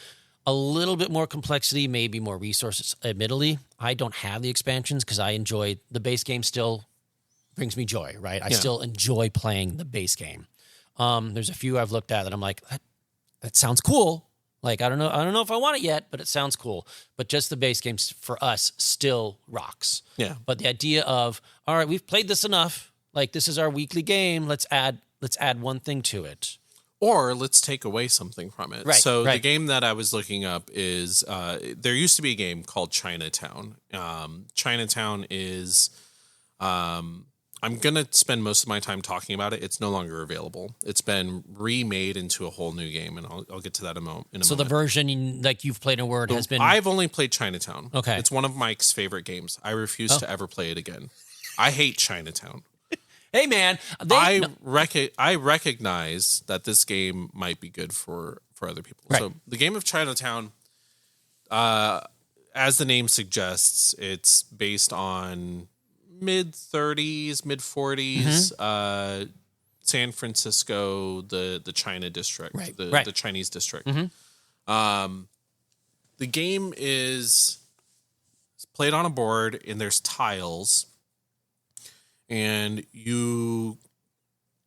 B: a little bit more complexity, maybe more resources. Admittedly, I don't have the expansions because I enjoy the base game. Still brings me joy, right? I still enjoy playing the base game. There's a few I've looked at that I'm like, that sounds cool. Like, I don't know if I want it yet, but it sounds cool. But just the base games for us still rocks.
A: Yeah.
B: But the idea of, all right, we've played this enough. Like, this is our weekly game. Let's add one thing to it.
A: Or let's take away something from it.
B: Right,
A: so
B: right.
A: the game that I was looking up is there used to be a game called Chinatown. Chinatown is I'm going to spend most of my time talking about it. It's no longer available. It's been remade into a whole new game, and I'll get to that in a moment.
B: So the version like you've played in Word has been...
A: I've only played Chinatown.
B: Okay.
A: It's one of Mike's favorite games. I refuse to ever play it again. I hate Chinatown.
B: Hey, man.
A: I recognize that this game might be good for other people.
B: Right.
A: So the game of Chinatown, as the name suggests, it's based on mid-30s, mid-40s, San Francisco, the China district, the Chinese district. The game is played on a board, and there's tiles, and you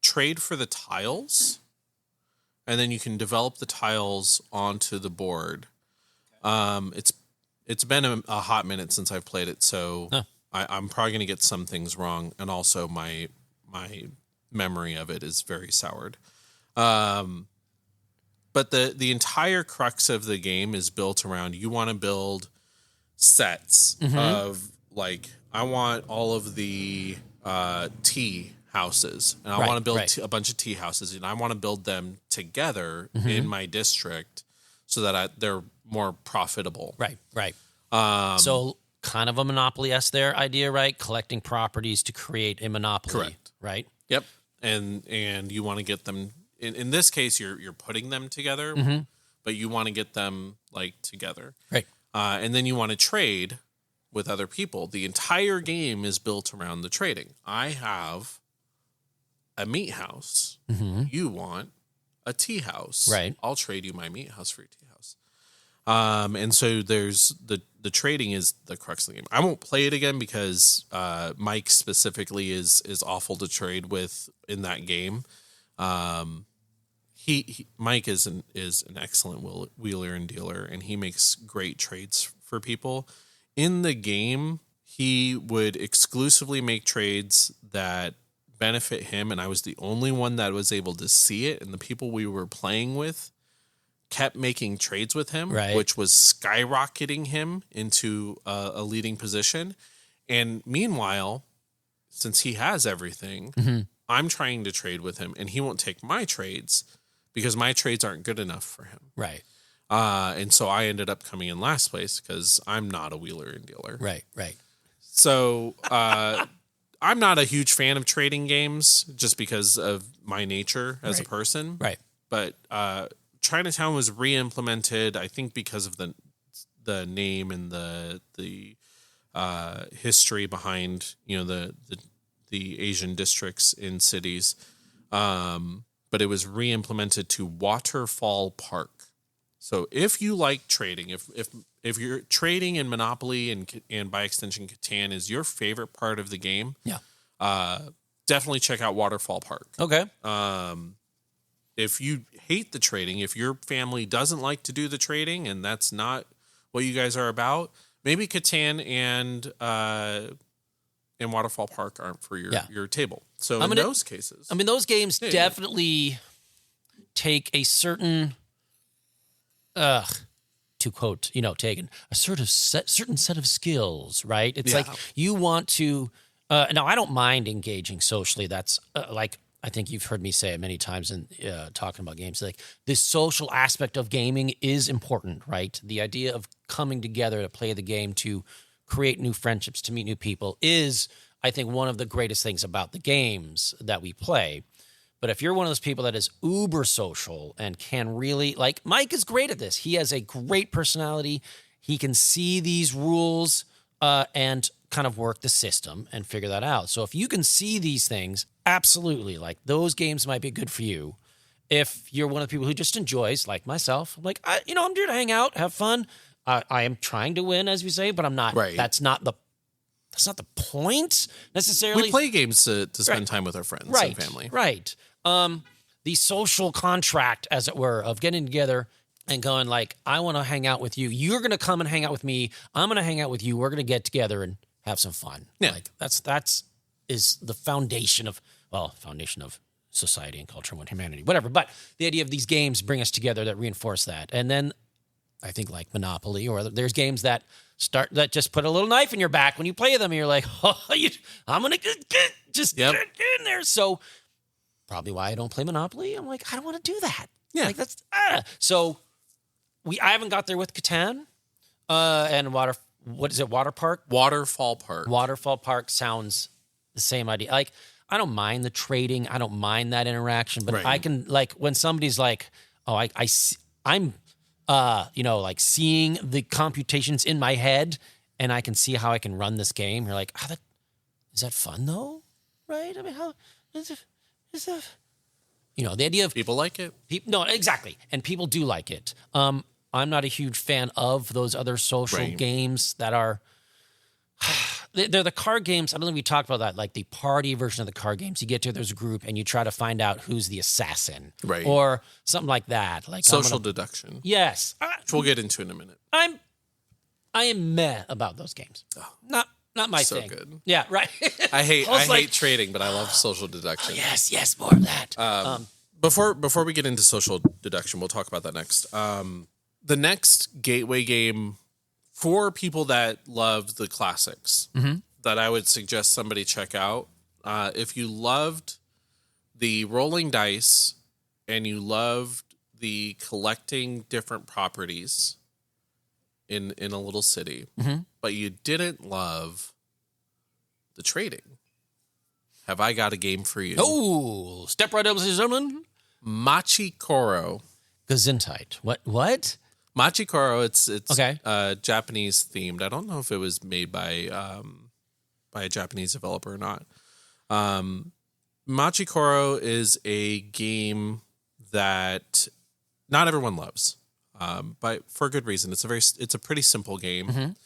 A: trade for the tiles, and then you can develop the tiles onto the board. It's been a hot minute since I've played it, so I'm probably going to get some things wrong, and also my memory of it is very soured. But the entire crux of the game is built around you want to build sets of, like, I want all of the tea houses, and I want to build a bunch of tea houses, and I want to build them together in my district so that they're more profitable.
B: Right. So kind of a monopoly-esque there idea, right? Collecting properties to create a monopoly.
A: Correct.
B: Right?
A: Yep. And you want to get them in this case you're putting them together, but you want to get them like together.
B: Right.
A: And then you want to trade with other people. The entire game is built around the trading. I have a meat house. You want a tea house.
B: Right.
A: I'll trade you my meat house for your tea house. And so there's the trading is the crux of the game. I won't play it again because Mike specifically is awful to trade with in that game. Mike is an excellent wheeler and dealer, and he makes great trades for people. In the game, he would exclusively make trades that benefit him, and I was the only one that was able to see it, and the people we were playing with kept making trades with him, which was skyrocketing him into a leading position. And meanwhile, since he has everything, I'm trying to trade with him, and he won't take my trades because my trades aren't good enough for him.
B: Right.
A: And so I ended up coming in last place because I'm not a wheeler and dealer.
B: Right.
A: So I'm not a huge fan of trading games just because of my nature as a person.
B: Right.
A: But Chinatown was re-implemented, I think, because of the name and the history behind the Asian districts in cities. But it was re-implemented to Waterfall Park. So if you like trading, if you're trading in Monopoly and by extension Catan is your favorite part of the game, definitely check out Waterfall Park.
B: Okay.
A: If you hate the trading, if your family doesn't like to do the trading and that's not what you guys are about, maybe Catan and Waterfall Park aren't for your table. So in those cases,
B: those games definitely take a certain, to quote, Tegan, a certain set of skills, right? It's like you want to. Now, I don't mind engaging socially. That's I think you've heard me say it many times in talking about games. Like, this social aspect of gaming is important, right? The idea of coming together to play the game, to create new friendships, to meet new people is, I think, one of the greatest things about the games that we play. But if you're one of those people that is uber social and can really, like, Mike is great at this. He has a great personality. He can see these rules and kind of work the system and figure that out. So if you can see these things, absolutely, like, those games might be good for you. If you're one of the people who just enjoys, like myself, I'm like, I'm here to hang out, have fun. I am trying to win, as you say, but I'm not.
A: Right.
B: That's not the point necessarily.
A: We play games to spend time with our friends and family.
B: Right. The social contract, as it were, of getting together and going like, I want to hang out with you. You're going to come and hang out with me. I'm going to hang out with you. We're going to get together and have some fun.
A: Yeah.
B: Like, that's the foundation of society and culture and humanity, whatever. But the idea of these games bring us together that reinforce that. And then I think, like Monopoly, or there's games that just put a little knife in your back when you play them, and you're like, I'm going to just get in there. So probably why I don't play Monopoly. I'm like, I don't want to do that.
A: Yeah.
B: Like, that's so I haven't got there with Catan and what is it?
A: Waterfall Park.
B: Waterfall Park sounds the same idea. Like, I don't mind the trading. I don't mind that interaction, but I can, like, when somebody's like, I'm like, seeing the computations in my head and I can see how I can run this game. You're like, is that fun though? Right? I mean, how is it? The idea of
A: people like it.
B: No, exactly. And people do like it. I'm not a huge fan of those other social games that are, They're the card games. I don't know if we talked about that, like the party version of the card games. You get to there's a group and you try to find out who's the assassin,
A: Right.
B: Or something like that. Like
A: Social deduction.
B: Yes,
A: Which we'll get into in a minute.
B: I am meh about those games. Not my
A: So
B: thing.
A: good.
B: Yeah, right.
A: I
B: was like,
A: hate trading, but I love social deduction.
B: yes, more of that.
A: Before we get into social deduction, we'll talk about that next. The next gateway game for people that love the classics that I would suggest somebody check out. If you loved the rolling dice and you loved the collecting different properties in a little city, but you didn't love the trading, have I got a game for you?
B: Oh, step right up, ladies and gentlemen.
A: Machikoro.
B: Gesundheit. What?
A: Machikoro, it's
B: Okay.
A: Japanese themed. I don't know if it was made by a Japanese developer or not. Machikoro is a game that not everyone loves, but for a good reason. It's a pretty simple game,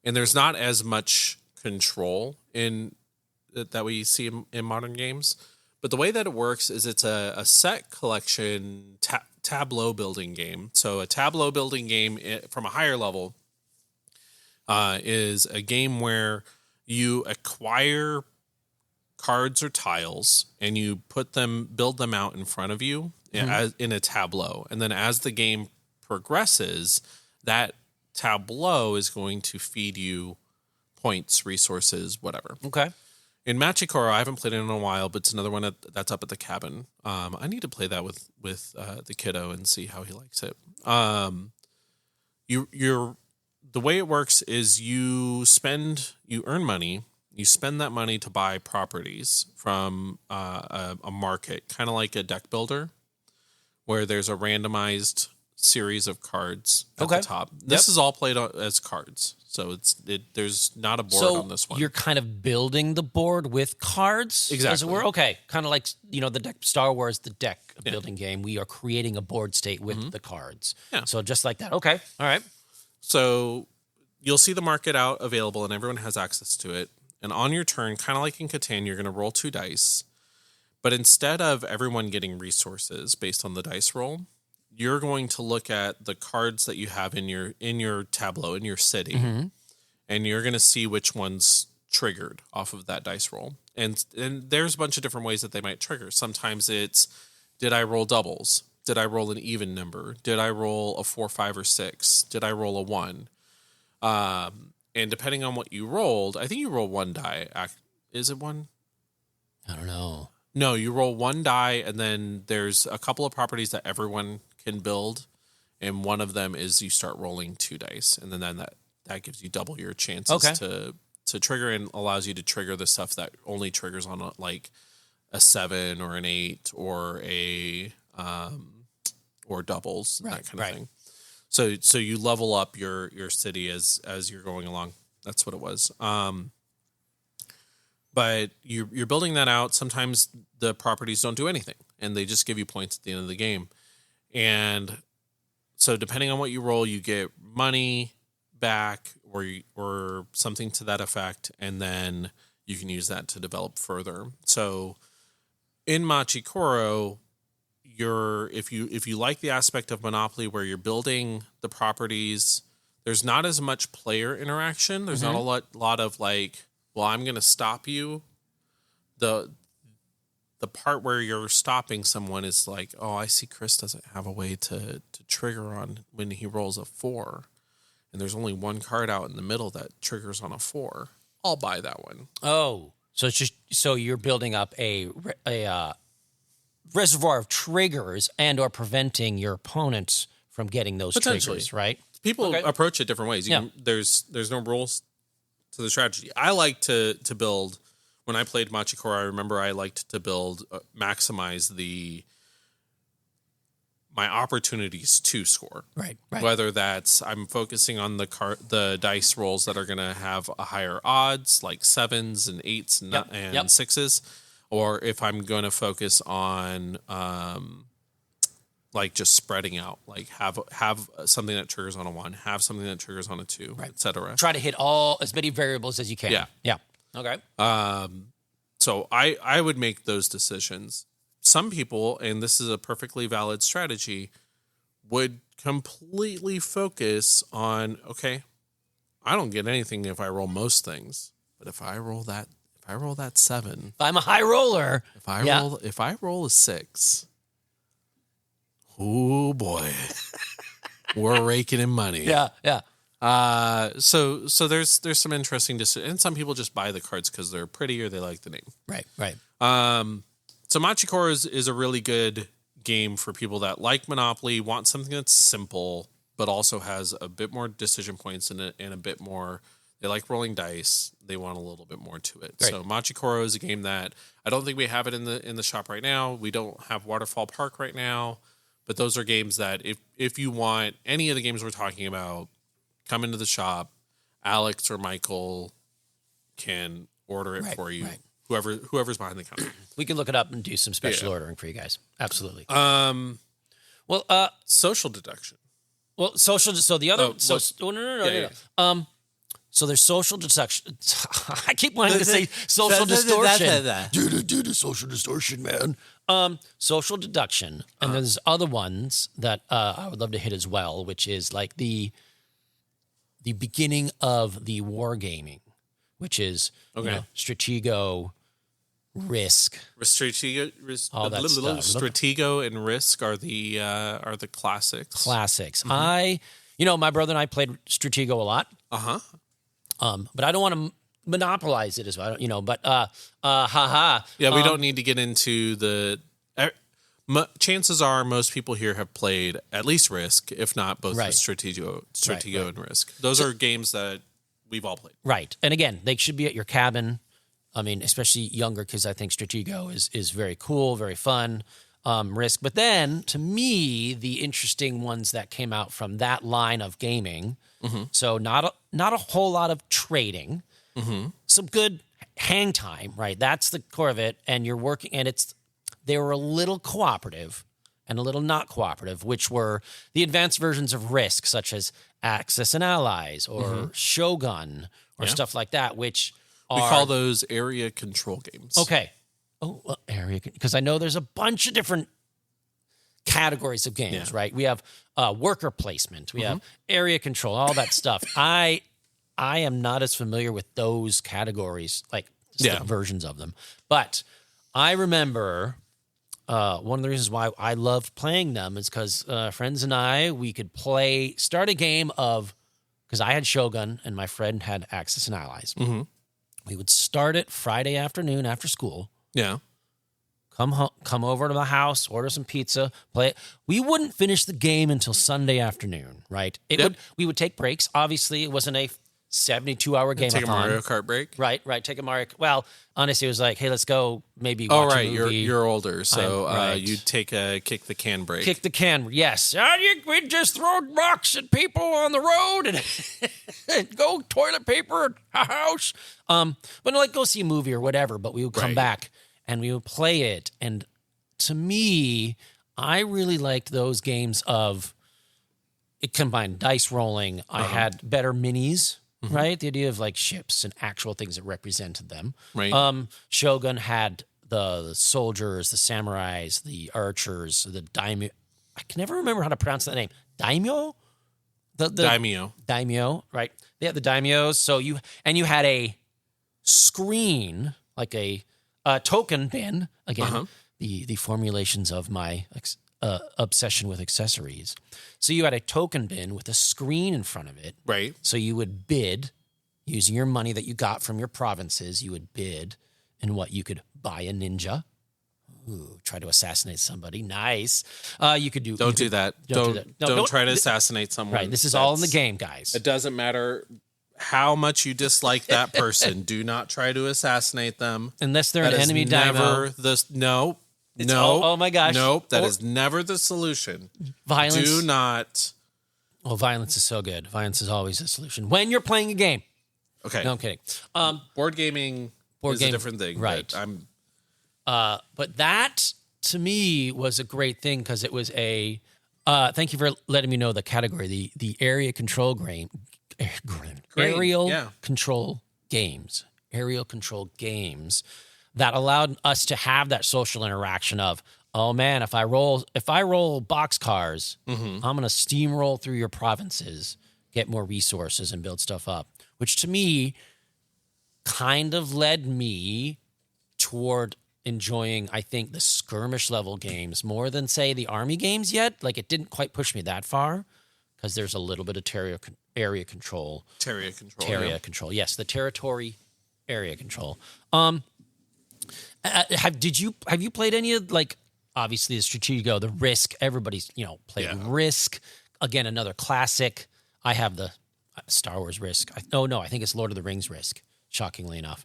A: and there's not as much control in that we see in modern games. But the way that it works is it's a set collection tableau building game. So a tableau building game from a higher level is a game where you acquire cards or tiles and you build them out in front of you in a tableau. And then as the game progresses, that tableau is going to feed you points, resources, whatever.
B: Okay.
A: In Machikoro, I haven't played it in a while, but it's another one that's up at the cabin. I need to play that with the kiddo and see how he likes it. The way it works is you earn money, you spend that money to buy properties from a market, kind of like a deck builder, where there's a randomized series of cards at the top. This is all played as cards. So there's not a board on this one.
B: You're kind of building the board with cards?
A: Exactly.
B: As it were? Okay. Kind of like, the deck, Star Wars, the deck building game. We are creating a board state with the cards.
A: Yeah.
B: So just like that. Okay. All right.
A: So you'll see the market out available and everyone has access to it. And on your turn, kind of like in Catan, you're going to roll 2 dice. But instead of everyone getting resources based on the dice roll, you're going to look at the cards that you have in your tableau, in your city, and you're going to see which one's triggered off of that dice roll. And there's a bunch of different ways that they might trigger. Sometimes it's, did I roll doubles? Did I roll an even number? Did I roll a 4, 5, or 6? Did I roll a 1? And depending on what you rolled, I think you roll 1 die. Is it 1?
B: I don't know.
A: No, you roll 1 die, and then there's a couple of properties that everyone can build, and one of them is you start rolling 2 dice, and then that gives you double your chances to trigger, and allows you to trigger the stuff that only triggers on like a 7 or an 8 or a or doubles, that kind of thing. So you level up your city as you're going along. That's what it was. But you're building that out. Sometimes the properties don't do anything, and they just give you points at the end of the game. And so depending on what you roll, you get money back or something to that effect, and then you can use that to develop further. So in Machikoro, if you like the aspect of Monopoly where you're building the properties, there's not as much player interaction. There's not a lot of like, well, I'm going to stop you. The part where you're stopping someone is like, oh, I see Chris doesn't have a way to trigger on when he rolls a 4. And there's only 1 card out in the middle that triggers on a 4. I'll buy that one.
B: Oh, so it's just you're building up a reservoir of triggers and or preventing your opponents from getting those triggers, right?
A: People approach it different ways. There's no rules to the strategy. I like to build. When I played Machikoro, I remember I liked to build, maximize my opportunities to score.
B: Right.
A: Whether that's I'm focusing on the dice rolls that are going to have a higher odds, like 7s and 8s and 6s, or if I'm going to focus on like just spreading out, like have something that triggers on a 1, have something that triggers on a 2, etc.
B: Try to hit as many variables as you can. Yeah. Okay.
A: So I would make those decisions. Some people, and this is a perfectly valid strategy, would completely focus on, okay, I don't get anything if I roll most things, but if I roll that 7,
B: If I'm a high roller,
A: if I roll a 6, oh boy, we're raking in money.
B: Yeah.
A: So there's some interesting and some people just buy the cards because they're pretty or they like the name.
B: Right.
A: So Machikoro is a really good game for people that like Monopoly, want something that's simple, but also has a bit more decision points in it and a bit more. They like rolling dice. They want a little bit more to it.
B: Right.
A: So Machikoro is a game that I don't think we have it in the shop right now. We don't have Waterfall Park right now, but those are games that if you want any of the games we're talking about, come into the shop. Alex or Michael can order it for you.
B: Right.
A: Whoever's behind the counter.
B: We can look it up and do some special ordering for you guys. Absolutely.
A: Social deduction.
B: Well, social. So the other. No. So there's social deduction. I keep wanting to say social distortion. Due to social distortion, man. Social deduction, and there's other ones that I would love to hit as well, which is like the beginning of the wargaming, which is Stratego, Risk.
A: All that stuff. Stratego and Risk are the classics.
B: Classics. Mm-hmm. My brother and I played Stratego a lot. But I don't want to monopolize it as well. But
A: Yeah, we don't need to get into the. Chances are most people here have played at least Risk, if not both Stratego and Risk. Those are games that we've all played.
B: Right. And again, they should be at your cabin. I mean, especially younger kids, I think Stratego is very cool, very fun. Risk. But then, to me, the interesting ones that came out from that line of gaming, so not a whole lot of trading, some good hang time, right? That's the core of it. And you're working, and they were a little cooperative and a little not cooperative, which were the advanced versions of Risk, such as Axis and Allies or Shogun or stuff like that, which
A: we call those area control games.
B: Okay. Oh, area, because I know there's a bunch of different categories of games, right? We have worker placement, we have area control, all that stuff. I am not as familiar with those categories, like versions of them. But I remember one of the reasons why I loved playing them is because friends and we could start a game of, because I had Shogun and my friend had Axis and Allies. We would start it Friday afternoon after school.
A: Yeah.
B: Come over to the house, order some pizza, play it. We wouldn't finish the game until Sunday afternoon, right? We would take breaks. Obviously, it wasn't a 72-hour game.
A: Take a Mario Kart break.
B: Right. Take a Mario. Well, honestly, it was like, hey, let's go. Maybe. Watch a movie.
A: You're older, so you'd take a kick the can break.
B: Kick the can. Yes. We'd just throw rocks at people on the road and go toilet paper at a house. But like go see a movie or whatever. But we would come back and we would play it. And to me, I really liked those games of it combined dice rolling. I had better minis. Right? The idea of like ships and actual things that represented them.
A: Right.
B: Shogun had the soldiers, the samurais, the archers, the daimyo. I can never remember how to pronounce that name. Daimyo? Daimyo, right. They had the daimyos. So you had a screen, like a token bin, again, the formulations of my obsession with accessories. So you had a token bin with a screen in front of it.
A: Right.
B: So you would bid using your money that you got from your provinces. You would bid in what you could buy a ninja. Ooh, try to assassinate somebody. Nice. You could do.
A: Don't do that. Don't try to assassinate someone.
B: Right. This is all in the game, guys.
A: It doesn't matter how much you dislike that person. Do not try to assassinate them
B: unless they're an enemy daimyo. Oh my gosh.
A: Nope. That is never the solution.
B: Violence.
A: Do not.
B: Oh, violence is so good. Violence is always a solution when you're playing a game.
A: Okay.
B: No, I'm kidding.
A: Board gaming is a different thing.
B: Right.
A: But
B: but that to me was a great thing because it was a. Thank you for letting me know the category. The area control aerial control games that allowed us to have that social interaction of, oh man, if I roll boxcars, I'm gonna steamroll through your provinces, get more resources, and build stuff up. Which to me kind of led me toward enjoying, I think, the skirmish level games more than, say, the army games yet. Like, it didn't quite push me that far because there's a little bit of area control.
A: Area
B: control. Yes, the territory area control. Have you played any of, like, obviously the Stratego, the Risk? Everybody's played Risk. Again, another classic. I have the Star Wars Risk. I think it's Lord of the Rings Risk. Shockingly enough.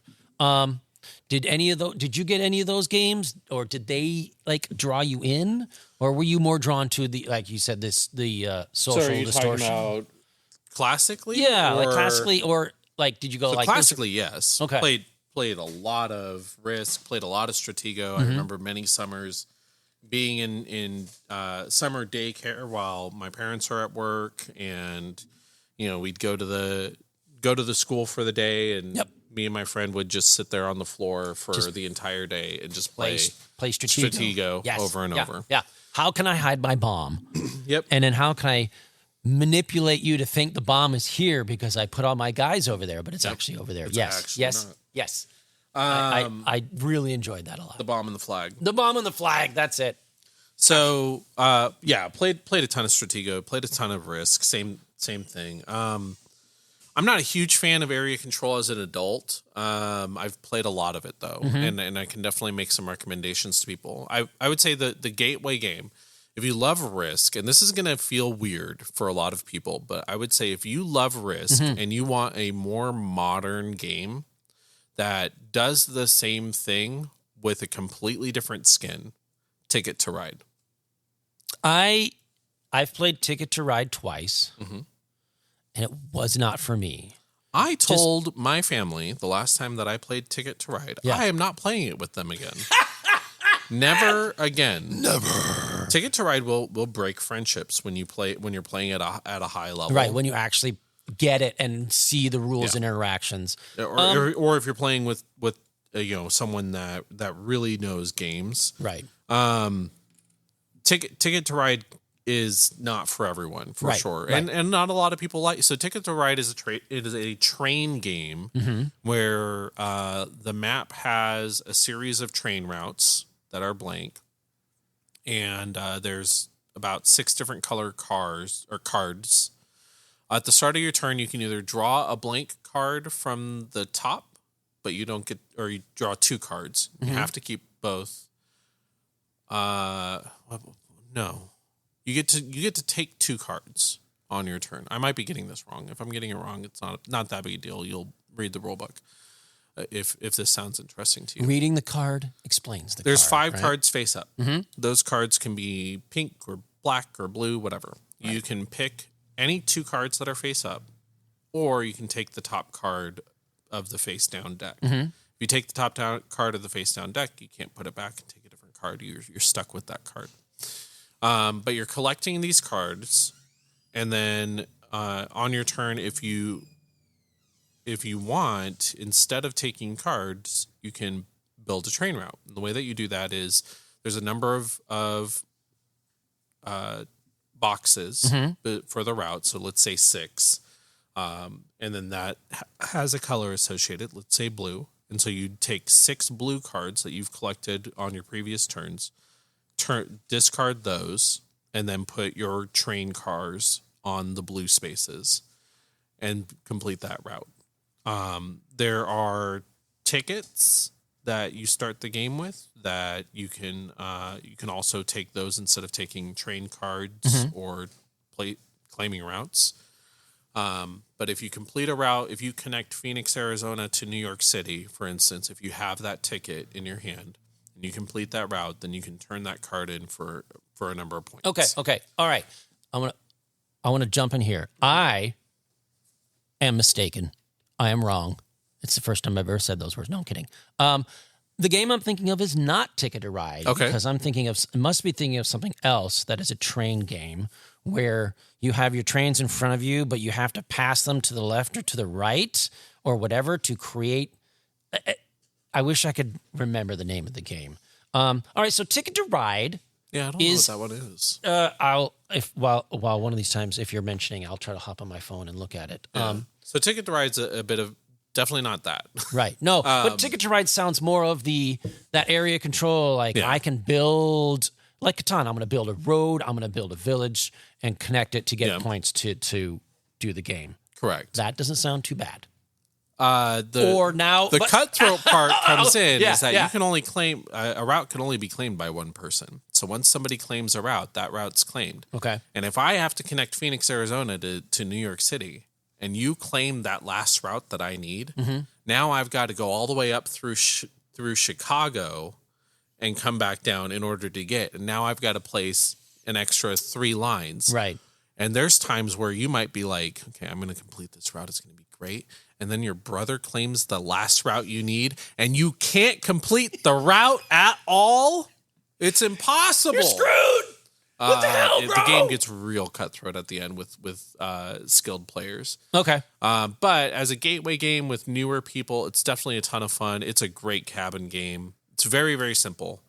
B: Did you get any of those games, or did they like draw you in, or were you more drawn to the, like you said, the social
A: so are you
B: distortion?
A: Talking about classically?
B: Yeah, like classically, or like did you go
A: so
B: like
A: classically? Yes.
B: Okay.
A: Played a lot of Risk. Played a lot of Stratego. I remember many summers being in summer daycare while my parents are at work, and we'd go to the school for the day, and me and my friend would just sit there on the floor for the entire day and just play Stratego over and over.
B: Yeah. How can I hide my bomb?
A: Yep.
B: And then how can I manipulate you to think the bomb is here because I put all my guys over there, but it's actually over there. Yes. I really enjoyed that a lot.
A: The bomb and the flag.
B: That's it.
A: So, played a ton of Stratego, played a ton of Risk, same thing. I'm not a huge fan of area control as an adult. I've played a lot of it though, and I can definitely make some recommendations to people. I would say the gateway game, if you love Risk, and this is going to feel weird for a lot of people, but I would say if you love Risk and you want a more modern game that does the same thing with a completely different skin, Ticket to Ride.
B: I've played Ticket to Ride twice, and it was not for me.
A: I told my family the last time that I played Ticket to Ride, I am not playing it with them again. Never again.
B: Never.
A: Ticket to Ride will break friendships when you're playing at a high level.
B: Right, when you actually get it and see the rules and interactions.
A: Or if you're playing with someone that really knows games.
B: Right.
A: Ticket to Ride is not for everyone, for sure. Right. And not a lot of people like. So Ticket to Ride is a train game where the map has a series of train routes that are blank, and there's about 6 different color cards. At the start of your turn, you can either draw a blank card from the top, but you don't get, or you draw 2 cards. You have to keep both. No. You get to take 2 cards on your turn. I might be getting this wrong. If I'm getting it wrong, it's not that big a deal. You'll read the rule book if this sounds interesting to you.
B: Reading the card explains the
A: There's
B: card.
A: There's 5 cards face up. Those cards can be pink or black or blue, whatever. Right. You can pick any 2 cards that are face up, or you can take the top card of the face down deck. If you take the top down card of the face down deck, you can't put it back and take a different card. You're stuck with that card. But you're collecting these cards, and then on your turn, if you want, instead of taking cards, you can build a train route. And the way that you do that is there's a number of boxes for the route. So let's say 6, and then that has a color associated. Let's say blue, and so you take 6 blue cards that you've collected on your previous turns. Discard those, and then put your train cars on the blue spaces and complete that route. There are tickets that you start the game with that you can also take those instead of taking train cards or claiming routes. But if you complete a route, if you connect Phoenix, Arizona to New York City, for instance, if you have that ticket in your hand, and you complete that route, then you can turn that card in for a number of points.
B: Okay. All right. I want to jump in here. I am mistaken. I am wrong. It's the first time I've ever said those words. No, I'm kidding. The game I'm thinking of is not Ticket to Ride.
A: Okay.
B: Because I'm must be thinking of something else that is a train game where you have your trains in front of you, but you have to pass them to the left or to the right or whatever to create. I wish I could remember the name of the game. All right, so Ticket to Ride.
A: Yeah, I don't know what that one is.
B: While one of these times, if you're mentioning, I'll try to hop on my phone and look at it.
A: Yeah. So Ticket to Ride's a bit of definitely not that.
B: Right. No, but Ticket to Ride sounds more of that area control. Like I can build, like Catan, I'm going to build a road, I'm going to build a village and connect it to get points to do the game.
A: Correct.
B: That doesn't sound too bad.
A: The cutthroat part comes in is that you can only claim a route can only be claimed by one person. So once somebody claims a route, that route's claimed.
B: Okay.
A: And if I have to connect Phoenix, Arizona to New York City, and you claim that last route that I need, now I've got to go all the way up through Chicago and come back down in order to get. And now I've got to place an extra 3 lines.
B: Right.
A: And there's times where you might be like, okay, I'm going to complete this route. It's going to be great. And then your brother claims the last route you need, and you can't complete the route at all. It's impossible.
B: You're screwed. What the hell, bro?
A: The game gets real cutthroat at the end with skilled players.
B: Okay.
A: But as a gateway game with newer people, it's definitely a ton of fun. It's a great cabin game. It's very, very simple.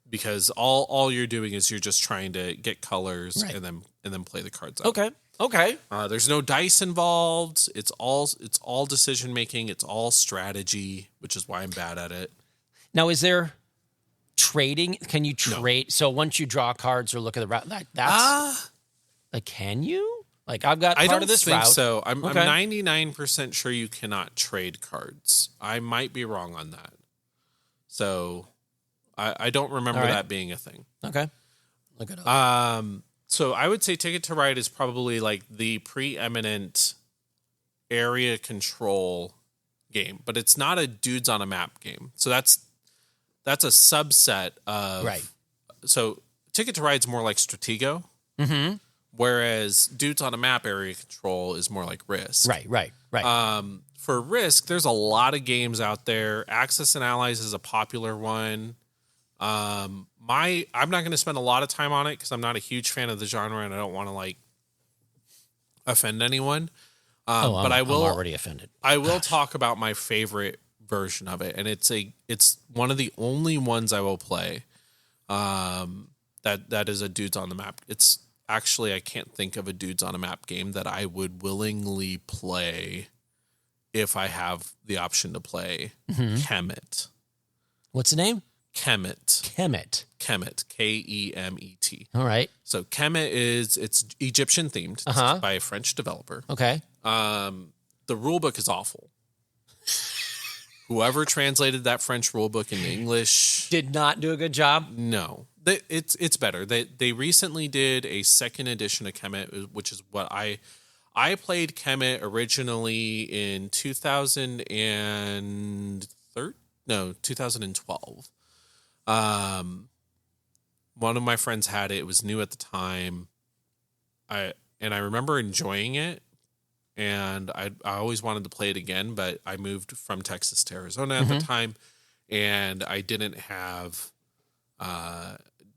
A: Because all you're doing is you're just trying to get colors and then play the cards out.
B: Okay.
A: There's no dice involved. It's all decision making. It's all strategy, which is why I'm bad at it.
B: Now, is there trading? Can you trade? No. So once you draw cards or look at the route, that's like, can you? Like, I've got part of this route. I don't think
A: so. I'm 99% sure you cannot trade cards. I might be wrong on that. So I don't remember that being a thing.
B: Okay. Look it up.
A: So I would say Ticket to Ride is probably like the preeminent area control game, but it's not a dudes on a map game. So that's a subset of So Ticket to Ride's more like Stratego, whereas dudes on a map area control is more like Risk.
B: Right.
A: For Risk, there's a lot of games out there. Axis and Allies is a popular one. I'm not going to spend a lot of time on it because I'm not a huge fan of the genre and I don't want to like offend anyone. But I will.
B: I'm already offended.
A: I will talk about my favorite version of it, and it's one of the only ones I will play. That is a dudes on the map. It's actually I can't think of a dudes on a map game that I would willingly play if I have the option to play Kemet.
B: What's the name?
A: Kemet.
B: Kemet.
A: Kemet.
B: All right.
A: So Kemet it's Egyptian themed. It's by a French developer.
B: Okay.
A: The rule book is awful. Whoever translated that French rule book into English
B: did not do a good job.
A: No, it's better. They recently did a second edition of Kemet, which is what I played Kemet originally in 2012. One of my friends had it. It was new at the time. I remember enjoying it, and I always wanted to play it again, but I moved from Texas to Arizona at the time, and I didn't have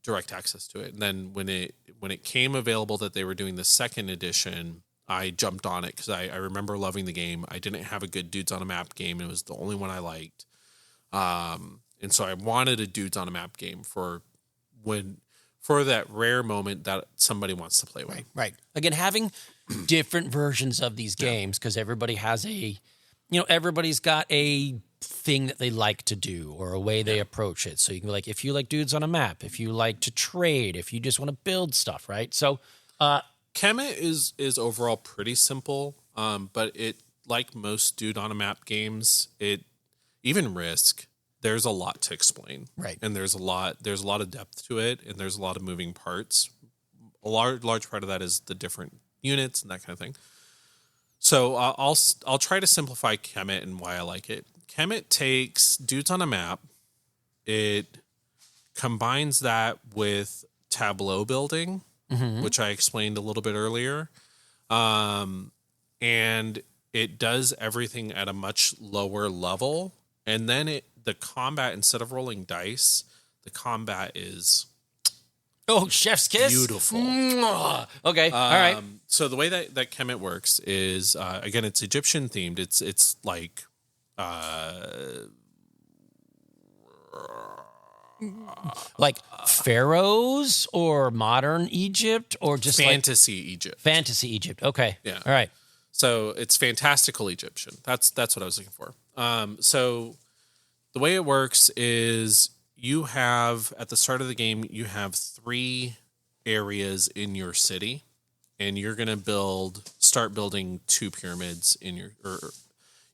A: direct access to it. And then when it came available that they were doing the second edition, I jumped on it because I remember loving the game. I didn't have a good dudes on a map game. It was the only one I liked. And so I wanted a dudes on a map game for that rare moment that somebody wants to play with.
B: Right. Again, having different versions of these games because everybody has everybody's got a thing that they like to do or a way they approach it. So you can be like, if you like dudes on a map, if you like to trade, if you just want to build stuff, right? So
A: Kemet is overall pretty simple, but it, like most dude on a map games, even Risk, there's a lot to explain,
B: right? And
A: there's a lot of depth to it, and there's a lot of moving parts. A large part of that is the different units and that kind of thing. So I'll try to simplify Kemet and why I like it. Kemet takes dudes on a map. It combines that with tableau building, which I explained a little bit earlier, and it does everything at a much lower level And then the combat, instead of rolling dice, the combat is
B: chef's kiss.
A: beautiful.
B: Mwah. Okay, all right.
A: So the way that Kemet works is, again, it's Egyptian themed. It's like
B: Like pharaohs or modern Egypt or just
A: fantasy Egypt.
B: Fantasy Egypt. Okay.
A: Yeah.
B: All right.
A: So it's fantastical Egyptian. That's what I was looking for. So the way it works is you have, at the start of the game, you have 3 areas in your city, and you're going to start building 2 pyramids in your, or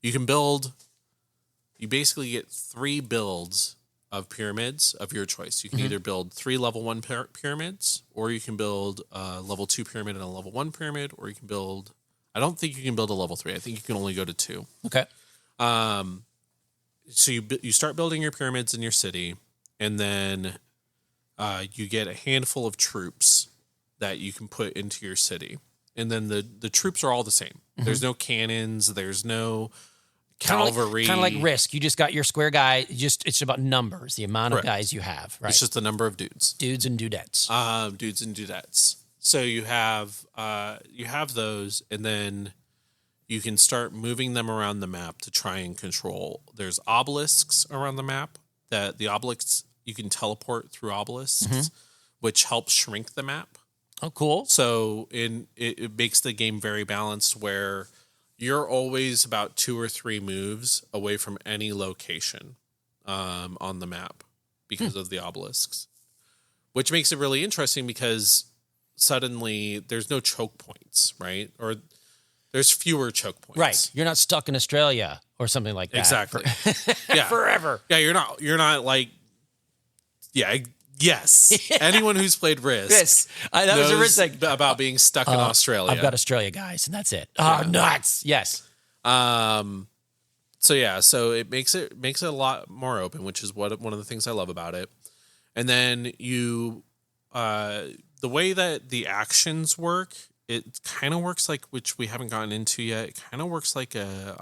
A: you basically get 3 builds of pyramids of your choice. You can either build 3 level 1 pyramids, or you can build a level 2 pyramid and a level 1 pyramid, or you can build, I don't think you can build a level 3. I think you can only go to 2.
B: Okay.
A: So you start building your pyramids in your city, and then you get a handful of troops that you can put into your city. And then the troops are all the same. There's no cannons. There's no cavalry.
B: Kind of like Risk. You just got your square guy. It's about numbers, the amount of guys you have. Right.
A: It's just the number of dudes.
B: Dudes and dudettes.
A: Dudes and dudettes. So you have those, and then you can start moving them around the map to try and control. There's obelisks around the map. That the obelisks, you can teleport through obelisks, which helps shrink the map.
B: Oh, cool.
A: So it makes the game very balanced, where you're always about 2 or 3 moves away from any location on the map because of the obelisks, which makes it really interesting because suddenly there's no choke points, right? Or there's fewer choke points.
B: Right. You're not stuck in Australia or something like that.
A: Exactly. Yeah.
B: Forever.
A: Yeah, you're not like, yes. Anyone who's played Risk.
B: That was a Risk thing.
A: About being stuck in Australia.
B: I've got Australia, guys, and that's it. Oh, nuts. Yes.
A: So it makes it a lot more open, which is one of the things I love about it. And then the way that the actions work, it kind of works like, which we haven't gotten into yet. It kind of works like a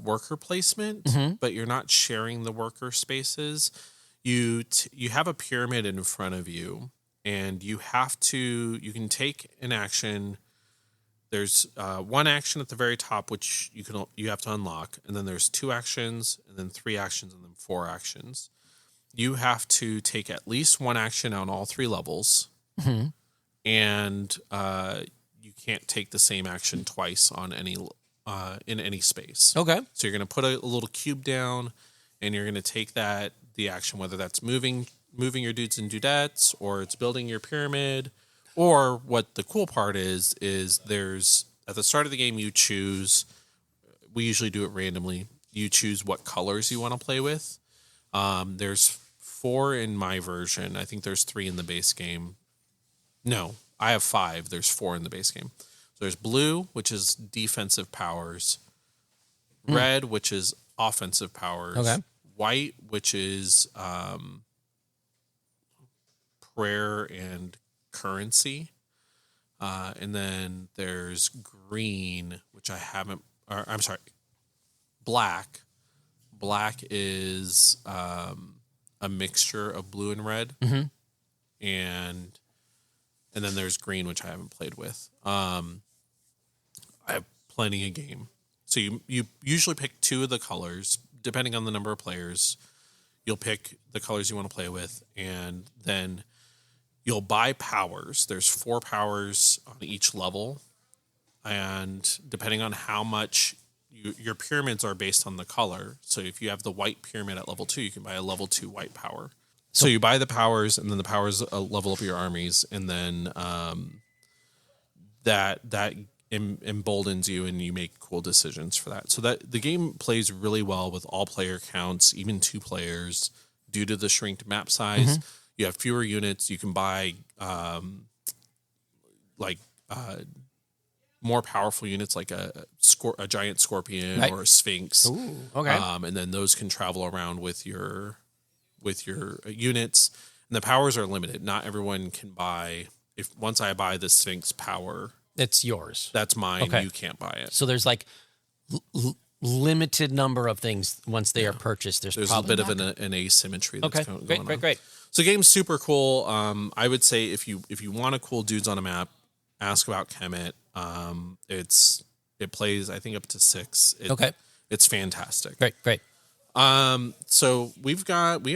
A: worker placement, but you're not sharing the worker spaces. You have a pyramid in front of you, and you can take an action. There's 1 action at the very top, which you have to unlock, and then there's 2 actions, and then 3 actions, and then 4 actions. You have to take at least 1 action on all 3 levels, and you can't take the same action twice on in any space.
B: Okay.
A: So you're going to put a little cube down, and you're going to take the action, whether that's moving your dudes and dudettes, or it's building your pyramid, or what the cool part is there's, at the start of the game, you choose, we usually do it randomly, you choose what colors you want to play with. There's 4 in my version. I think there's 3 in the base game. No, I have 5. There's 4 in the base game. So there's blue, which is defensive powers. Red, which is offensive powers.
B: Okay.
A: White, which is prayer and currency. And then there's green, which I haven't, or I'm sorry, black. Black is a mixture of blue and red. And then there's green, which I haven't played with. I have plenty of game. So you usually pick 2 of the colors, depending on the number of players. You'll pick the colors you want to play with, and then you'll buy powers. There's 4 powers on each level, and depending on how much your pyramids are based on the color. So if you have the white pyramid at level 2, you can buy a level 2 white power. So you buy the powers, and then the powers level up your armies, and then that emboldens you, and you make cool decisions for that. So that the game plays really well with all player counts, even 2 players, due to the shrinked map size. You have fewer units. You can buy more powerful units, like a giant scorpion or a sphinx.
B: Ooh, okay.
A: And then those can travel around with your units. And the powers are limited. Not everyone can buy. Once I buy the sphinx power,
B: It's yours.
A: that's mine.
B: Okay.
A: You can't buy it.
B: So there's like limited number of things once they are purchased. There's
A: a
B: probably
A: bit of an asymmetry that's going on.
B: Great.
A: So the game's super cool. I would say if you want a cool dudes on a map, ask about Kemet. It plays, I think, up to 6. It's fantastic.
B: Great.
A: So we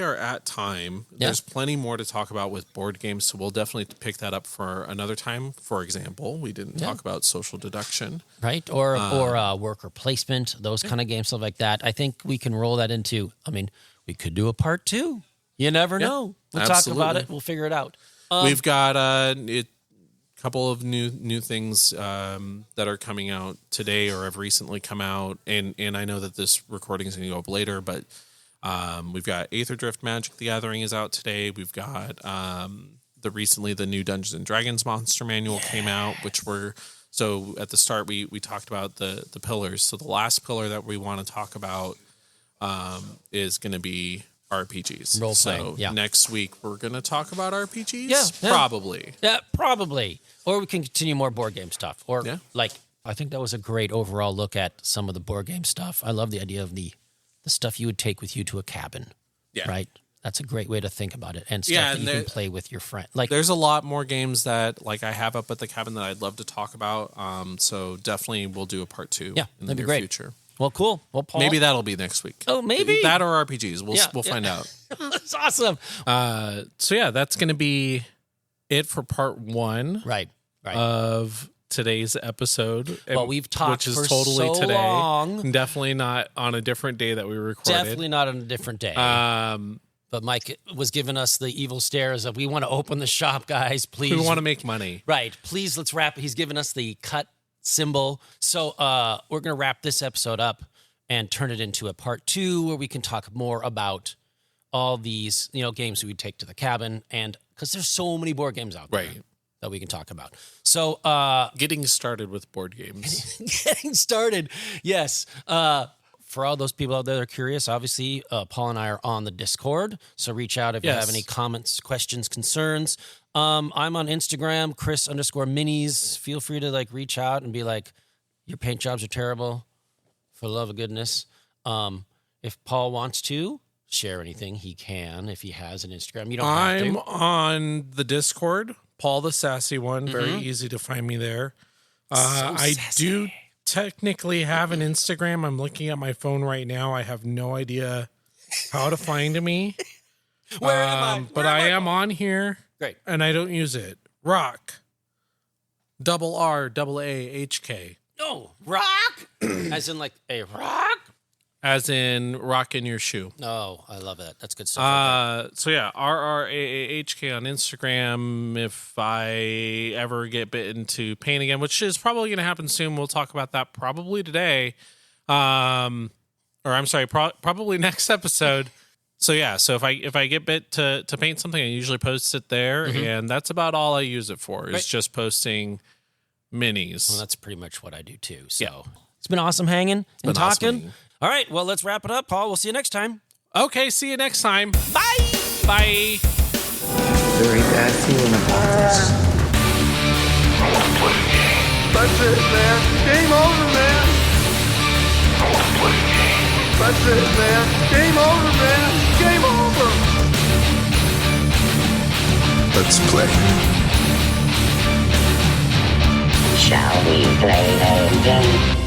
A: are at time.
B: Yeah.
A: There's plenty more to talk about with board games, so we'll definitely pick that up for another time. For example, we didn't talk about social deduction.
B: Right. Or worker placement, those kind of games, stuff like that. I think we can roll that into, we could do a part 2. You never know. We'll
A: absolutely.
B: talk about it. We'll figure it out.
A: We've got a couple of new things that are coming out today or have recently come out, and I know that this recording is going to go up later, but we've got Aether Drift Magic: The Gathering is out today. We've got the new Dungeons and Dragons Monster Manual came out, so at the start we talked about the pillars. So the last pillar that we want to talk about is going to be RPGs.
B: Role playing.
A: So next week we're going to talk about RPGs.
B: Yeah.
A: Probably.
B: Yeah, probably. Or we can continue more board game stuff. Or I think that was a great overall look at some of the board game stuff. I love the idea of the stuff you would take with you to a cabin. Yeah. Right? That's a great way to think about it. And stuff that you can play with your friend.
A: There's a lot more games that I have up at the cabin that I'd love to talk about. So definitely we'll do a part 2 in the near future.
B: Well, cool. Well, Paul,
A: maybe that'll be next week.
B: Oh, maybe
A: that or RPGs. We'll find out.
B: That's awesome.
A: So that's going to be it for part 1.
B: Right.
A: Of today's episode.
B: Well, we've talked
A: which is
B: for
A: totally
B: so
A: today.
B: Long.
A: Definitely not on a different day that we recorded.
B: Definitely not on a different day. But Mike was giving us the evil stares of, we want to open the shop, guys. Please.
A: We want to make money.
B: Right. Please, let's wrap. He's giving us the cut symbol. So we're going to wrap this episode up and turn it into a part 2 where we can talk more about all these, games we would take to the cabin. And because there's so many board games out there that we can talk about. So
A: getting started with board games.
B: Getting started. Yes. For all those people out there that are curious, obviously, Paul and I are on the Discord. So reach out if you have any comments, questions, concerns. I'm on Instagram, Chris_minis. Feel free to reach out and be like, your paint jobs are terrible. For the love of goodness. If Paul wants to share anything, he can. If he has an Instagram, you don't have to.
A: I'm on the Discord, Paul the Sassy One. Very easy to find me there. I do technically have an Instagram. I'm looking at my phone right now. I have no idea how to find me.
B: Where am I?
A: But I am on here.
B: Great.
A: And I don't use it. Rock. RRAAHK.
B: No, rock? As in a rock?
A: As in rock in your shoe.
B: Oh, I love that. That's good stuff.
A: So RRAAHK on Instagram. If I ever get bitten to paint again, which is probably going to happen soon, we'll talk about that probably today. Probably next episode. So if I get bit to paint something, I usually post it there, and that's about all I use it for. Is just posting minis.
B: Well, that's pretty much what I do too. So it's been awesome hanging and talking.
A: Awesome.
B: All right, well, let's wrap it up, Paul. We'll see you next time.
A: Okay, see you next time.
B: Bye.
A: Bye.
F: Very bad feeling about this.
C: I want to play a game. That's it, man. Game over, man.
F: I want to play a game.
C: That's it, man. Game over, man. Game over.
F: Let's play.
D: Shall we play a game?